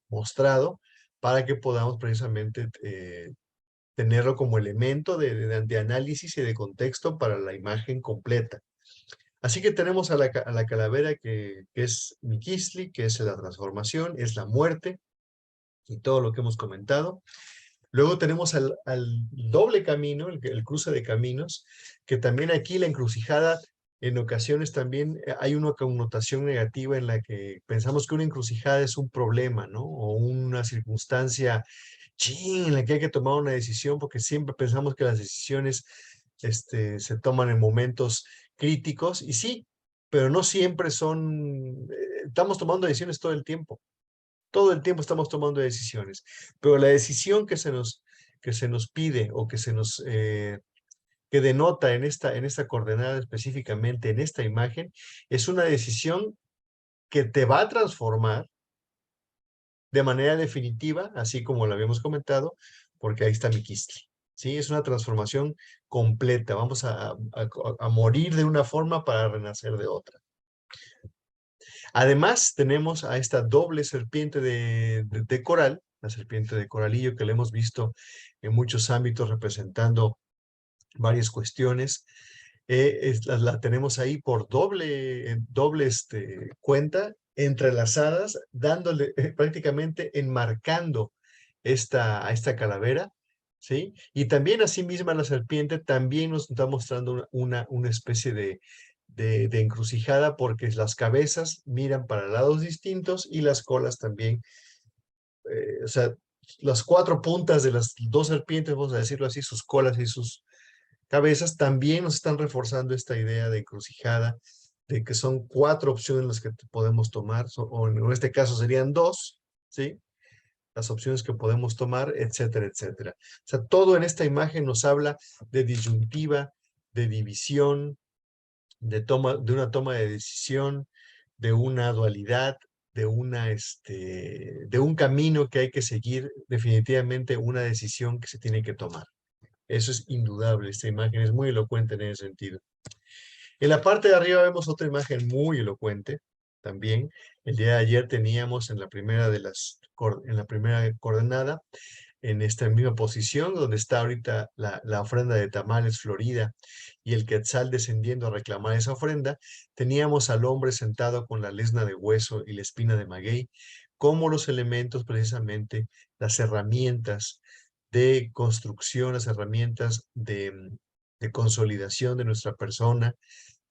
mostrado para que podamos precisamente tenerlo como elemento de análisis y de contexto para la imagen completa. Así que tenemos a la calavera que es Miquistli, que es la transformación, es la muerte y todo lo que hemos comentado. Luego tenemos al doble camino, el cruce de caminos, que también aquí la encrucijada, en ocasiones también hay una connotación negativa en la que pensamos que una encrucijada es un problema, ¿no? O una circunstancia en la que hay que tomar una decisión, porque siempre pensamos que las decisiones se toman en momentos críticos, y sí, pero no siempre estamos tomando decisiones todo el tiempo. Todo el tiempo estamos tomando decisiones, pero la decisión que se nos pide o que denota en esta coordenada específicamente, en esta imagen, es una decisión que te va a transformar de manera definitiva, así como lo habíamos comentado, porque ahí está mi quistle. ¿Sí? Es una transformación completa. Vamos a morir de una forma para renacer de otra. Además, tenemos a esta doble serpiente de coral, la serpiente de coralillo, que la hemos visto en muchos ámbitos representando varias cuestiones. La tenemos ahí por doble cuenta, entrelazadas, dándole prácticamente enmarcando a esta calavera, ¿sí? Y también asimisma la serpiente también nos está mostrando una especie de encrucijada, porque las cabezas miran para lados distintos y las colas también, o sea, las cuatro puntas de las dos serpientes, vamos a decirlo así, sus colas y sus cabezas, también nos están reforzando esta idea de encrucijada, de que son cuatro opciones las que podemos tomar, o en este caso serían dos, ¿sí? Las opciones que podemos tomar, etcétera, etcétera. O sea, todo en esta imagen nos habla de disyuntiva, de división, de una toma de decisión, de una dualidad, de un camino que hay que seguir, definitivamente una decisión que se tiene que tomar. Eso es indudable, esta imagen es muy elocuente en ese sentido. En la parte de arriba vemos otra imagen muy elocuente también. El día de ayer teníamos en la primera coordenada, en esta misma posición donde está ahorita la ofrenda de tamales florida y el quetzal descendiendo a reclamar esa ofrenda, teníamos al hombre sentado con la lesna de hueso y la espina de maguey como los elementos, precisamente las herramientas de construcción, las herramientas de consolidación de nuestra persona,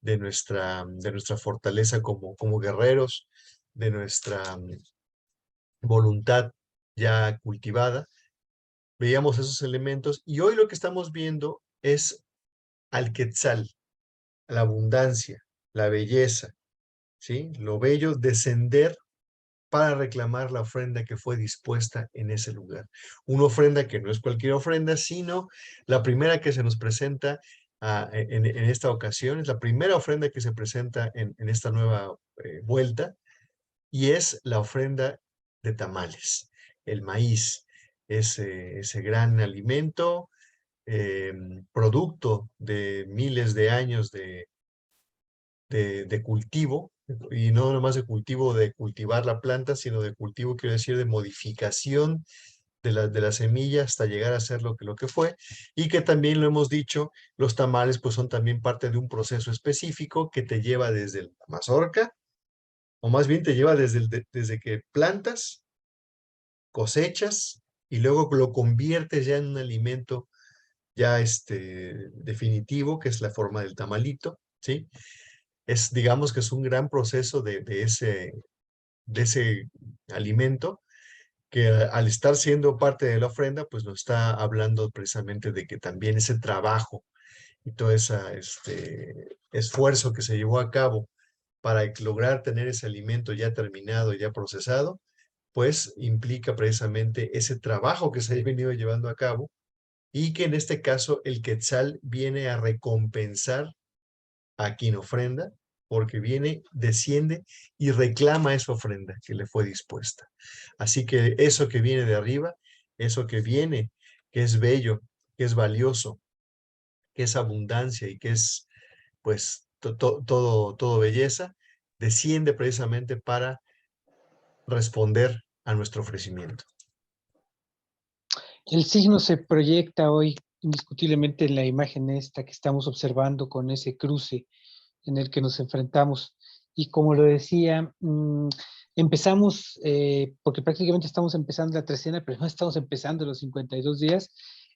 de nuestra fortaleza como guerreros, de nuestra voluntad ya cultivada. Veíamos esos elementos y hoy lo que estamos viendo es al quetzal, la abundancia, la belleza, ¿sí? Lo bello descender para reclamar la ofrenda que fue dispuesta en ese lugar. Una ofrenda que no es cualquier ofrenda, sino la primera que se nos presenta en esta ocasión, es la primera ofrenda que se presenta en esta nueva vuelta, y es la ofrenda de tamales, el maíz, ese gran alimento, producto de miles de años de cultivo, y no nomás de cultivo de cultivar la planta, sino de cultivo, quiero decir, de modificación de la semilla hasta llegar a ser lo que fue, y que también lo hemos dicho, los tamales pues son también parte de un proceso específico que te lleva desde la mazorca, o más bien te lleva desde que plantas, cosechas, y luego lo conviertes ya en un alimento ya definitivo, que es la forma del tamalito, ¿sí? Digamos que es un gran proceso de ese alimento, que al estar siendo parte de la ofrenda, pues nos está hablando precisamente de que también ese trabajo y todo ese esfuerzo que se llevó a cabo para lograr tener ese alimento ya terminado, ya procesado, pues implica precisamente ese trabajo que se ha venido llevando a cabo, y que en este caso el quetzal viene a recompensar a quien ofrenda, porque viene, desciende y reclama esa ofrenda que le fue dispuesta. Así que eso que viene de arriba, eso que viene, que es bello, que es valioso, que es abundancia y que es pues todo belleza, desciende precisamente para responder a nuestro ofrecimiento. El signo se proyecta hoy indiscutiblemente en la imagen esta que estamos observando, con ese cruce en el que nos enfrentamos. Y como lo decía, empezamos, porque prácticamente estamos empezando la trecena, pero no estamos empezando los 52 días,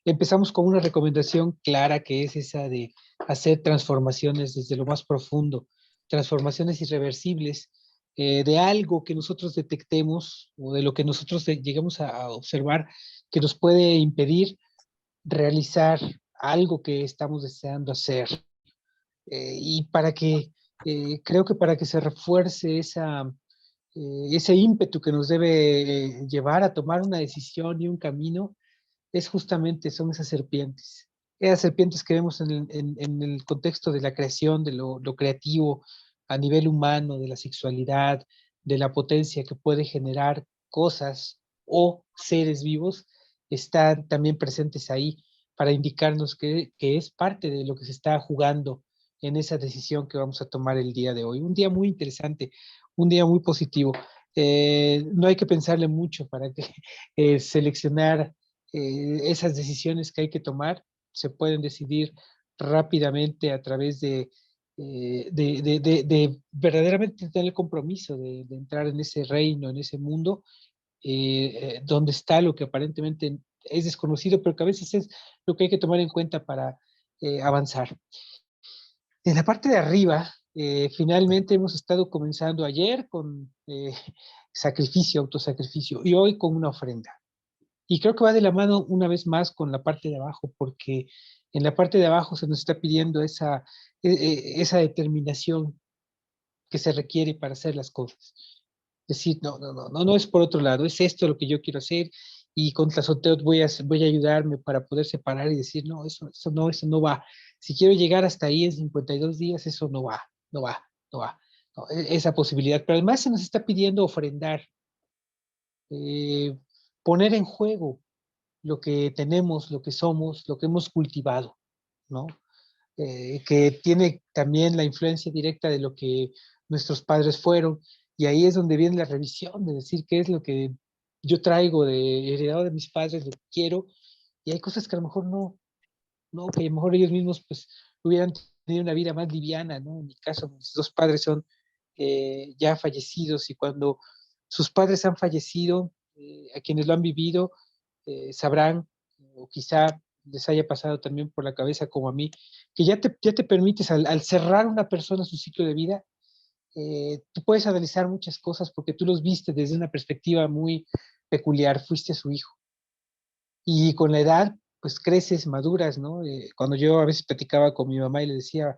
empezamos con una recomendación clara, que es esa de hacer transformaciones desde lo más profundo, transformaciones irreversibles, de algo que nosotros detectemos o de lo que nosotros lleguemos a observar que nos puede impedir realizar algo que estamos deseando hacer. Y creo que para que se refuerce ese ímpetu que nos debe llevar a tomar una decisión y un camino, son esas serpientes. Esas serpientes que vemos en el contexto de la creación, de lo creativo a nivel humano, de la sexualidad, de la potencia que puede generar cosas o seres vivos están también presentes ahí para indicarnos que es parte de lo que se está jugando en esa decisión que vamos a tomar el día de hoy. Un día muy interesante, un día muy positivo. No hay que pensarle mucho para que seleccionar esas decisiones que hay que tomar. Se pueden decidir rápidamente a través de verdaderamente tener el compromiso de entrar en ese reino, en ese mundo, donde está lo que aparentemente es desconocido, pero que a veces es lo que hay que tomar en cuenta para avanzar. En la parte de arriba, finalmente hemos estado comenzando ayer con sacrificio, autosacrificio, y hoy con una ofrenda. Y creo que va de la mano una vez más con la parte de abajo, porque en la parte de abajo se nos está pidiendo esa determinación que se requiere para hacer las cosas. Decir, no es por otro lado, es esto lo que yo quiero hacer, y con Tlazoteot voy a ayudarme para poder separar y decir, no, eso no va. Si quiero llegar hasta ahí en 52 días, eso no va, no va, no va. No, esa posibilidad. Pero además se nos está pidiendo ofrendar, eh, poner en juego lo que tenemos, lo que somos, lo que hemos cultivado, ¿no? Que tiene también la influencia directa de lo que nuestros padres fueron, y ahí es donde viene la revisión, de decir qué es lo que yo traigo de heredado de mis padres, lo que quiero, y hay cosas que a lo mejor no, que a lo mejor ellos mismos pues hubieran tenido una vida más liviana, ¿no? En mi caso, mis dos padres son ya fallecidos, y cuando sus padres han fallecido, a quienes lo han vivido, sabrán, o quizá les haya pasado también por la cabeza como a mí, que ya te permites, al cerrar una persona su ciclo de vida, tú puedes analizar muchas cosas porque tú los viste desde una perspectiva muy peculiar, fuiste su hijo. Y con la edad, pues creces, maduras, ¿no? Cuando yo a veces platicaba con mi mamá y le decía,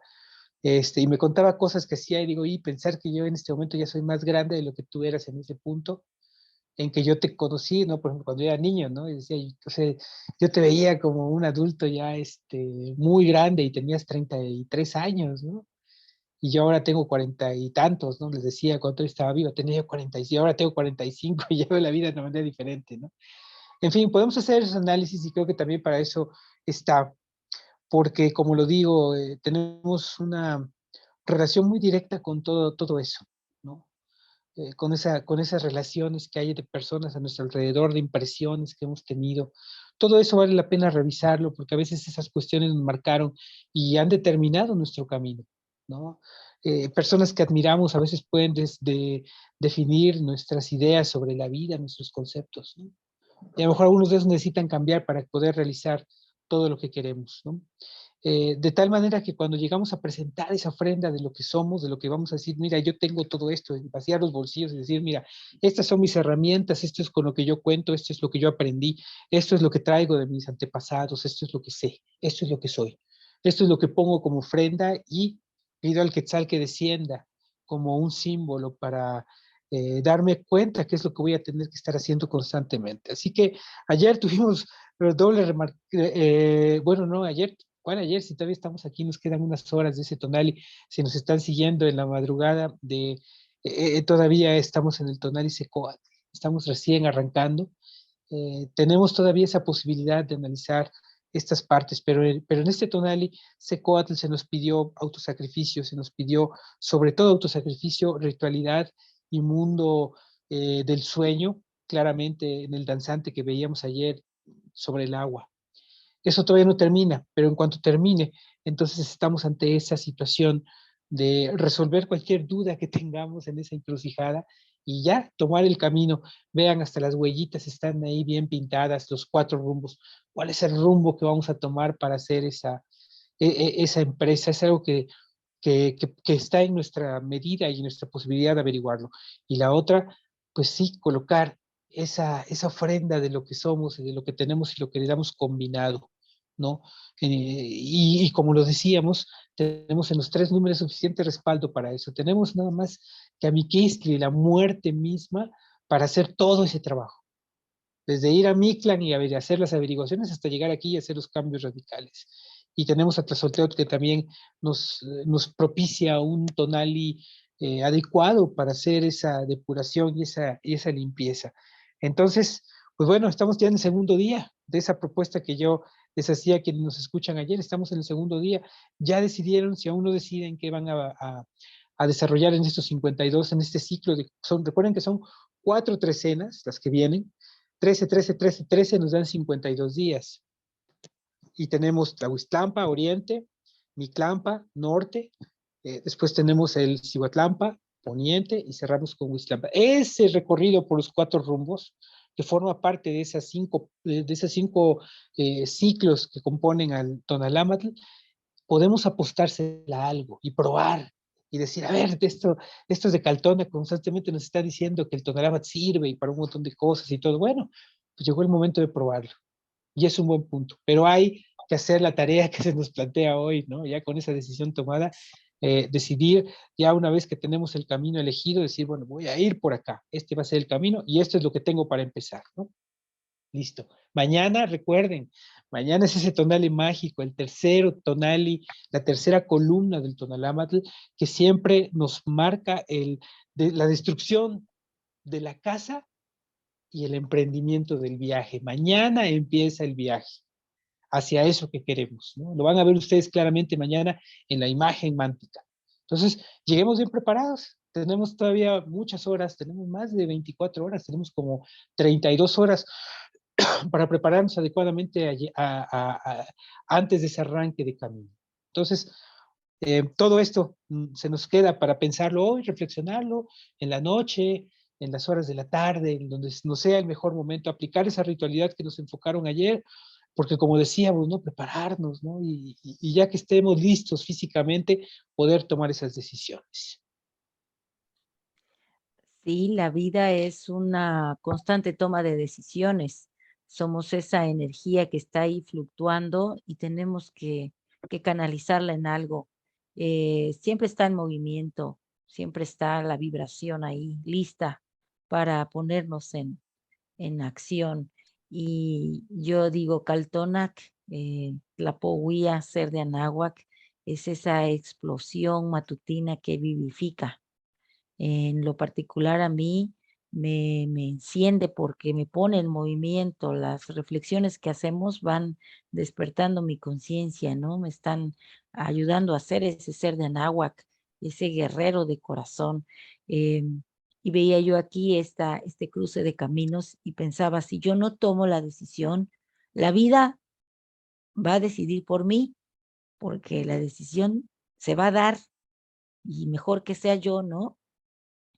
y me contaba cosas que hacía, y digo, y pensar que yo en este momento ya soy más grande de lo que tú eras en ese punto en que yo te conocí, ¿no? Por ejemplo, cuando yo era niño, ¿no? Y decía, entonces, yo te veía como un adulto ya muy grande y tenías 33 años, ¿no? Y yo ahora tengo 40 y tantos, ¿no? Les decía cuando yo estaba vivo, tenía yo 45, ahora tengo 45 y llevo la vida de una manera diferente, ¿no? En fin, podemos hacer esos análisis, y creo que también para eso está, porque como lo digo, tenemos una relación muy directa con todo eso, ¿no? Con esas relaciones que hay de personas a nuestro alrededor, de impresiones que hemos tenido. Todo eso vale la pena revisarlo, porque a veces esas cuestiones nos marcaron y han determinado nuestro camino, ¿no? Personas que admiramos a veces pueden definir nuestras ideas sobre la vida, nuestros conceptos, ¿no? Y a lo mejor algunos de ellos necesitan cambiar para poder realizar todo lo que queremos, ¿no? De tal manera que cuando llegamos a presentar esa ofrenda de lo que somos, de lo que vamos a decir, mira, yo tengo todo esto, y vaciar los bolsillos y decir, mira, estas son mis herramientas, esto es con lo que yo cuento, esto es lo que yo aprendí, esto es lo que traigo de mis antepasados, esto es lo que sé, esto es lo que soy, esto es lo que pongo como ofrenda, y pido al Quetzal que descienda como un símbolo para darme cuenta qué es lo que voy a tener que estar haciendo constantemente. Así que ayer tuvimos doble remarca, bueno, no, ayer, ¿cuál ayer? Si todavía estamos aquí, nos quedan unas horas de ese Tonali, si nos están siguiendo en la madrugada todavía estamos en el Tonali Secoat, estamos recién arrancando, tenemos todavía esa posibilidad de analizar estas partes, pero en este Tonali Secoatl se nos pidió autosacrificio, se nos pidió sobre todo autosacrificio, ritualidad y mundo del sueño, claramente en el danzante que veíamos ayer sobre el agua. Eso todavía no termina, pero en cuanto termine, entonces estamos ante esa situación de resolver cualquier duda que tengamos en esa encrucijada y ya tomar el camino. Vean, hasta las huellitas están ahí bien pintadas, los 4 rumbos. ¿Cuál es el rumbo que vamos a tomar para hacer esa empresa? Es algo que está en nuestra medida y en nuestra posibilidad de averiguarlo. Y la otra, pues sí, colocar esa ofrenda de lo que somos y de lo que tenemos y lo que le damos combinado, ¿no? Y como lo decíamos, tenemos en los 3 números suficiente respaldo para eso. Tenemos nada más que a Miquistli, la muerte misma, para hacer todo ese trabajo. Desde ir a Mictlán y hacer las averiguaciones hasta llegar aquí y hacer los cambios radicales. Y tenemos a Tlazolteotl que también nos propicia un tonali adecuado para hacer esa depuración y esa limpieza. Entonces, pues bueno, estamos ya en el segundo día de esa propuesta que yo les hacía a quienes nos escuchan ayer. Estamos en el segundo día. Ya decidieron, si aún no deciden qué van a desarrollar en estos 52, en este ciclo. Recuerden que son 4 trecenas las que vienen. 13, 13, 13, 13 nos dan 52 días. Y tenemos Tlahuistlampa, oriente, Mictlampa, norte, después tenemos el Cihuatlampa, poniente, y cerramos con Huistlampa. Ese recorrido por los 4 rumbos, que forma parte de esas cinco ciclos que componen al Tonalámatl, podemos apostársela a algo y probar y decir, a ver, esto de Caltona constantemente nos está diciendo que el Tonalámatl sirve y para un montón de cosas y todo. Bueno, pues llegó el momento de probarlo y es un buen punto, pero hay que hacer la tarea que se nos plantea hoy, ¿no? Ya con esa decisión tomada, decidir ya una vez que tenemos el camino elegido, decir, bueno, voy a ir por acá, este va a ser el camino y esto es lo que tengo para empezar, ¿no? Listo. Mañana, recuerden, mañana es ese tonali mágico, el tercero tonali, la tercera columna del Tonalámatl, que siempre nos marca la destrucción de la casa y el emprendimiento del viaje. Mañana empieza el viaje hacia eso que queremos, ¿no? Lo van a ver ustedes claramente mañana en la imagen mántica. Entonces, lleguemos bien preparados. Tenemos todavía muchas horas, tenemos más de 24 horas, tenemos como 32 horas para prepararnos adecuadamente antes de ese arranque de camino. Entonces, todo esto se nos queda para pensarlo hoy, reflexionarlo en la noche, en las horas de la tarde, en donde no sea el mejor momento, aplicar esa ritualidad que nos enfocaron ayer, porque como decíamos, ¿no? Prepararnos, ¿no? Y ya que estemos listos físicamente, poder tomar esas decisiones. Sí, la vida es una constante toma de decisiones. Somos esa energía que está ahí fluctuando y tenemos que canalizarla en algo. Siempre está en movimiento, siempre está la vibración ahí, lista para ponernos en acción. Y yo digo, Caltonac, Tlapohuía, Ser de Anáhuac, es esa explosión matutina que vivifica. En lo particular a mí me enciende porque me pone en movimiento. Las reflexiones que hacemos van despertando mi conciencia, ¿no? Me están ayudando a ser ese ser de Anáhuac, ese guerrero de corazón. Y veía yo aquí este cruce de caminos y pensaba, si yo no tomo la decisión, la vida va a decidir por mí, porque la decisión se va a dar y mejor que sea yo, ¿no?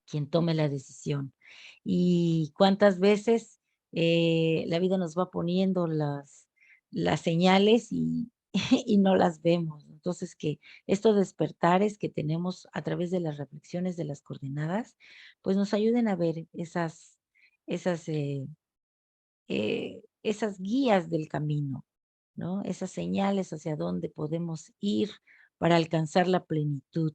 Quien tome la decisión. Y cuántas veces la vida nos va poniendo las señales y, y no las vemos. Entonces, que estos despertares que tenemos a través de las reflexiones de las coordenadas, pues nos ayuden a ver esas, esas guías del camino, ¿no? Esas señales hacia dónde podemos ir para alcanzar la plenitud,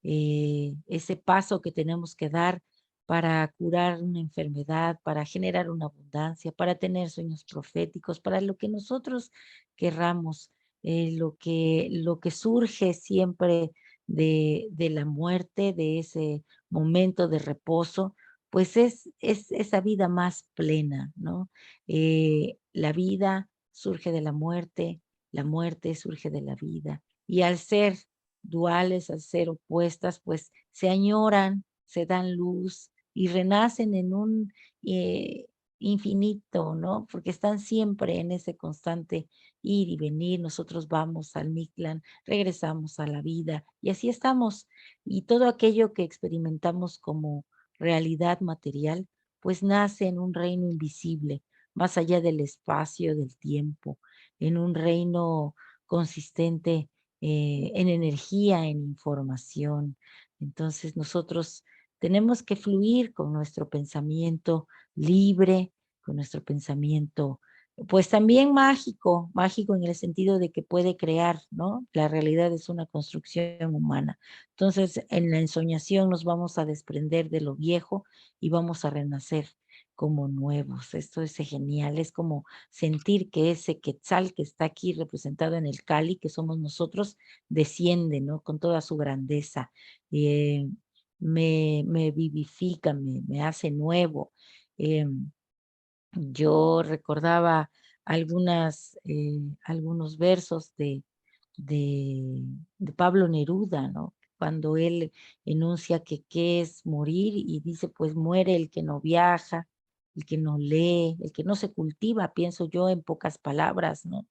ese paso que tenemos que dar para curar una enfermedad, para generar una abundancia, para tener sueños proféticos, para lo que nosotros querramos, lo que surge siempre de la muerte, de ese momento de reposo, pues es esa vida más plena, ¿no? La vida surge de la muerte surge de la vida. Y al ser duales, al ser opuestas, pues se añoran, se dan luz y renacen en un infinito, ¿no? Porque están siempre en ese constante ir y venir. Nosotros vamos al Mictlán, regresamos a la vida y así estamos. Y todo aquello que experimentamos como realidad material, pues nace en un reino invisible, más allá del espacio, del tiempo, en un reino consistente en energía, en información. Entonces nosotros tenemos que fluir con nuestro pensamiento libre, con nuestro pensamiento, pues también mágico, mágico en el sentido de que puede crear, ¿no? La realidad es una construcción humana. Entonces, en la ensoñación nos vamos a desprender de lo viejo y vamos a renacer como nuevos. Esto es genial, es como sentir que ese quetzal que está aquí representado en el Cali, que somos nosotros, desciende, ¿no? Con toda su grandeza. Eh, me vivifica, me hace nuevo. yo recordaba algunos versos de Pablo Neruda, ¿no? Cuando él enuncia que qué es morir y dice, pues muere el que no viaja, el que no lee, el que no se cultiva, pienso yo en pocas palabras, ¿no?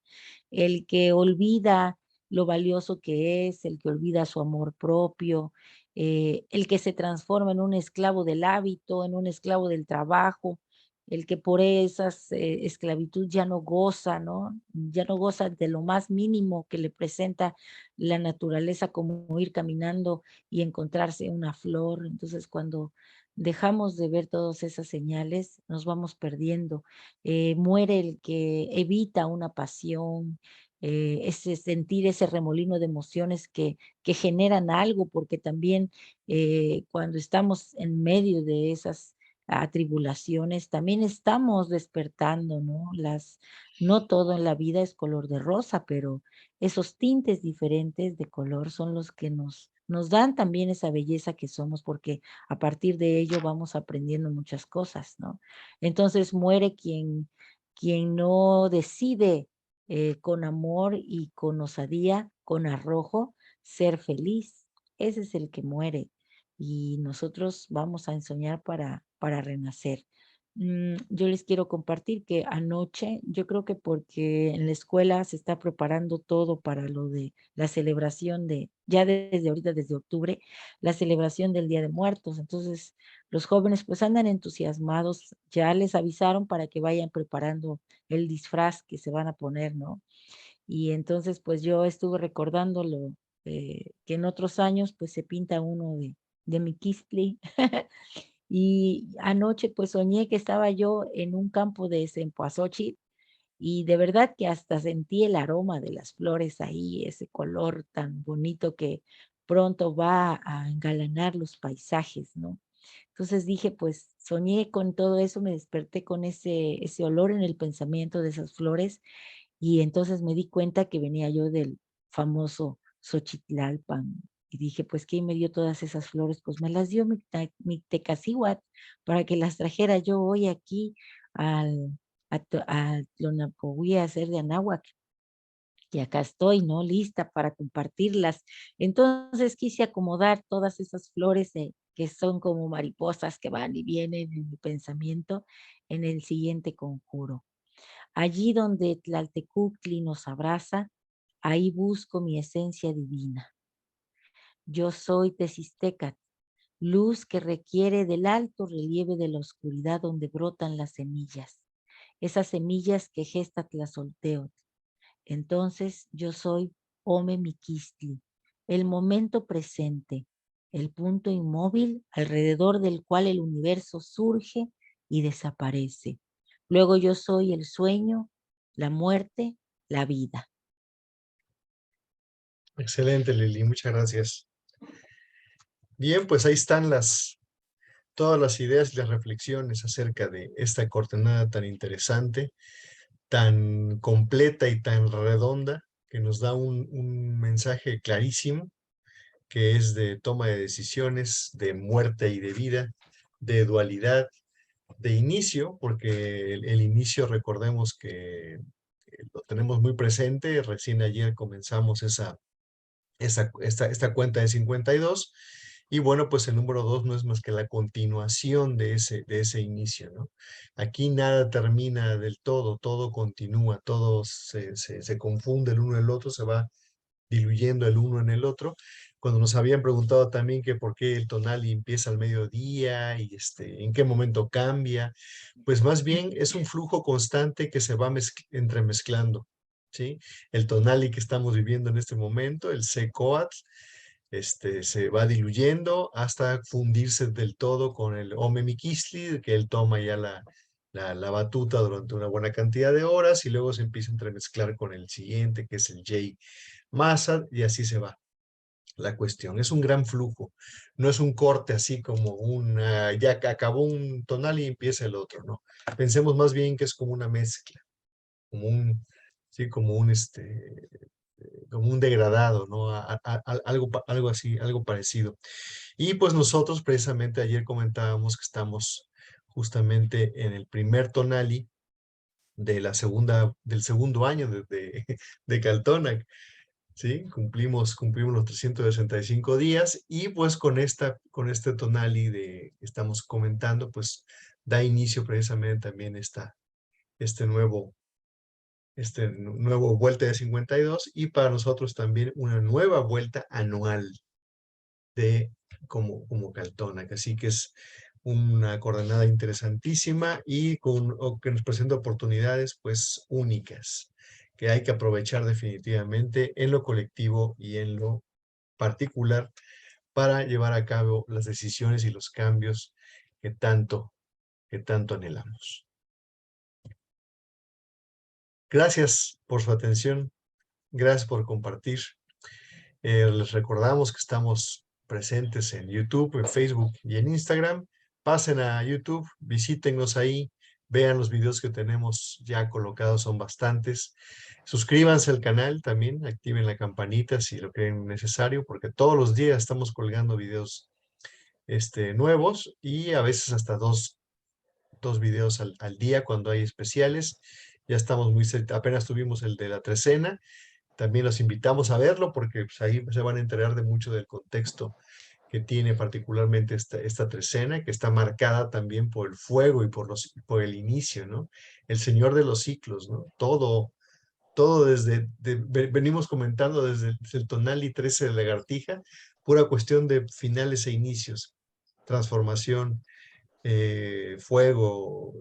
El que olvida lo valioso que es, el que olvida su amor propio, el que se transforma en un esclavo del hábito, en un esclavo del trabajo, el que por esas esclavitud ya no goza, ¿no? Ya no goza de lo más mínimo que le presenta la naturaleza, como ir caminando y encontrarse una flor. Entonces, cuando dejamos de ver todas esas señales, nos vamos perdiendo. Muere el que evita una pasión, ese sentir ese remolino de emociones que generan algo, porque también cuando estamos en medio de esas atribulaciones, también estamos despertando, ¿no? No todo en la vida es color de rosa, pero esos tintes diferentes de color son los que nos dan también esa belleza que somos, porque a partir de ello vamos aprendiendo muchas cosas, ¿no? Entonces muere quien no decide con amor y con osadía, con arrojo, ser feliz. Ese es el que muere y nosotros vamos a ensoñar para renacer. Yo les quiero compartir que anoche, yo creo que porque en la escuela se está preparando todo para lo de la celebración ya desde ahorita, desde octubre, la celebración del Día de Muertos. Entonces, los jóvenes pues andan entusiasmados, ya les avisaron para que vayan preparando el disfraz que se van a poner, ¿no? Y entonces, pues yo estuve recordándolo, que en otros años, pues se pinta uno de Miquistli. Y anoche, pues soñé que estaba yo en un campo de cempasúchil y de verdad que hasta sentí el aroma de las flores ahí, ese color tan bonito que pronto va a engalanar los paisajes, ¿no? Entonces dije, pues soñé con todo eso, me desperté con ese olor en el pensamiento de esas flores y entonces me di cuenta que venía yo del famoso Xochitlalpan. Y dije, pues, ¿quién me dio todas esas flores? Pues me las dio Mictecacihuatl para que las trajera yo hoy aquí a Tlonapogui a hacer de Anáhuac. Y acá estoy, ¿no? Lista para compartirlas. Entonces quise acomodar todas esas flores que son como mariposas que van y vienen en mi pensamiento en el siguiente conjuro. Allí donde Tlaltecuhtli nos abraza, ahí busco mi esencia divina. Yo soy Tezistecatl, luz que requiere del alto relieve de la oscuridad donde brotan las semillas, esas semillas que gesta Tlazolteotl. Entonces yo soy Ome Miquistli, el momento presente, el punto inmóvil alrededor del cual el universo surge y desaparece. Luego yo soy el sueño, la muerte, la vida. Excelente, Lili, muchas gracias. Bien, pues ahí están todas las ideas y las reflexiones acerca de esta coordenada tan interesante, tan completa y tan redonda, que nos da un mensaje clarísimo, que es de toma de decisiones, de muerte y de vida, de dualidad, de inicio, porque el inicio, recordemos que lo tenemos muy presente, recién ayer comenzamos esta cuenta de 52, y bueno, pues el número 2 no es más que la continuación de ese inicio, ¿no? Aquí nada termina del todo continúa, todo se confunde el uno en el otro, se va diluyendo el uno en el otro. Cuando nos habían preguntado también que por qué el tonali empieza al mediodía y en qué momento cambia, pues más bien es un flujo constante que se va entremezclando, ¿sí? El tonali que estamos viviendo en este momento, el secoatl, se va diluyendo hasta fundirse del todo con el Ome Miquistli, que él toma ya la batuta durante una buena cantidad de horas y luego se empieza a entremezclar con el siguiente, que es el Jay Masa, y así se va la cuestión. Es un gran flujo, no es un corte así como ya que acabó un tonal y empieza el otro, ¿no? Pensemos más bien que es como una mezcla, como sí, como un degradado, ¿no? Algo así, algo parecido. Y pues nosotros precisamente ayer comentábamos que estamos justamente en el primer tonali del segundo año de Caltonac, ¿sí? Cumplimos los 365 días y pues con este tonali que estamos comentando, pues da inicio precisamente también este nuevo vuelta de 52 y para nosotros también una nueva vuelta anual como Caltonac. Así que es una coordenada interesantísima y que nos presenta oportunidades pues únicas que hay que aprovechar definitivamente en lo colectivo y en lo particular para llevar a cabo las decisiones y los cambios que tanto anhelamos. Gracias por su atención, gracias por compartir. Les recordamos que estamos presentes en YouTube, en Facebook y en Instagram. Pasen a YouTube, visítennos ahí, vean los videos que tenemos ya colocados, son bastantes. Suscríbanse al canal también, activen la campanita si lo creen necesario, porque todos los días estamos colgando videos nuevos y a veces hasta dos videos al día cuando hay especiales. Ya estamos apenas tuvimos el de la trecena. También los invitamos a verlo porque pues, ahí se van a enterar de mucho del contexto que tiene particularmente esta trecena, que está marcada también por el fuego y por el inicio, ¿no? El Señor de los ciclos, ¿no? Todo venimos comentando desde el tonali 13 de Lagartija, pura cuestión de finales e inicios, transformación, fuego,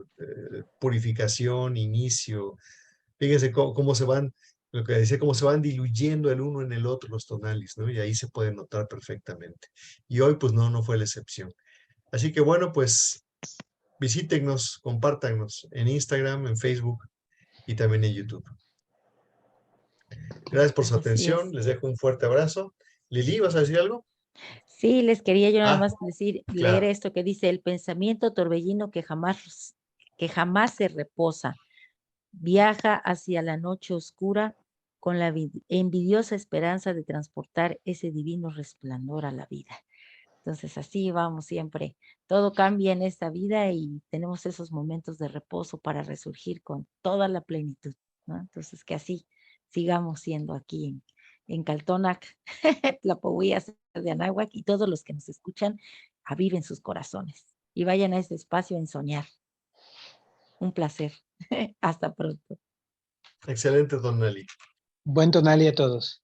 purificación, inicio. Fíjense cómo se van, lo que decía, cómo se van diluyendo el uno en el otro los tonalis, ¿no? Y ahí se puede notar perfectamente. Y hoy, pues no fue la excepción. Así que bueno, pues visítennos, compártanos en Instagram, en Facebook y también en YouTube. Gracias por su Así atención, es. les dejo un fuerte abrazo. Lili, ¿vas a decir algo? Sí, les quería yo nada Ah, más leer claro. esto que dice: el pensamiento torbellino que jamás se reposa, viaja hacia la noche oscura con la envidiosa esperanza de transportar ese divino resplandor a la vida. Entonces, así vamos siempre. Todo cambia en esta vida y tenemos esos momentos de reposo para resurgir con toda la plenitud, ¿no? Entonces, que así sigamos siendo aquí en Caltonac, Tlapohuía, de Anáhuac, y todos los que nos escuchan, aviven sus corazones y vayan a este espacio en soñar. Un placer. Hasta pronto. Excelente, don Nelly. Buen tonali a todos.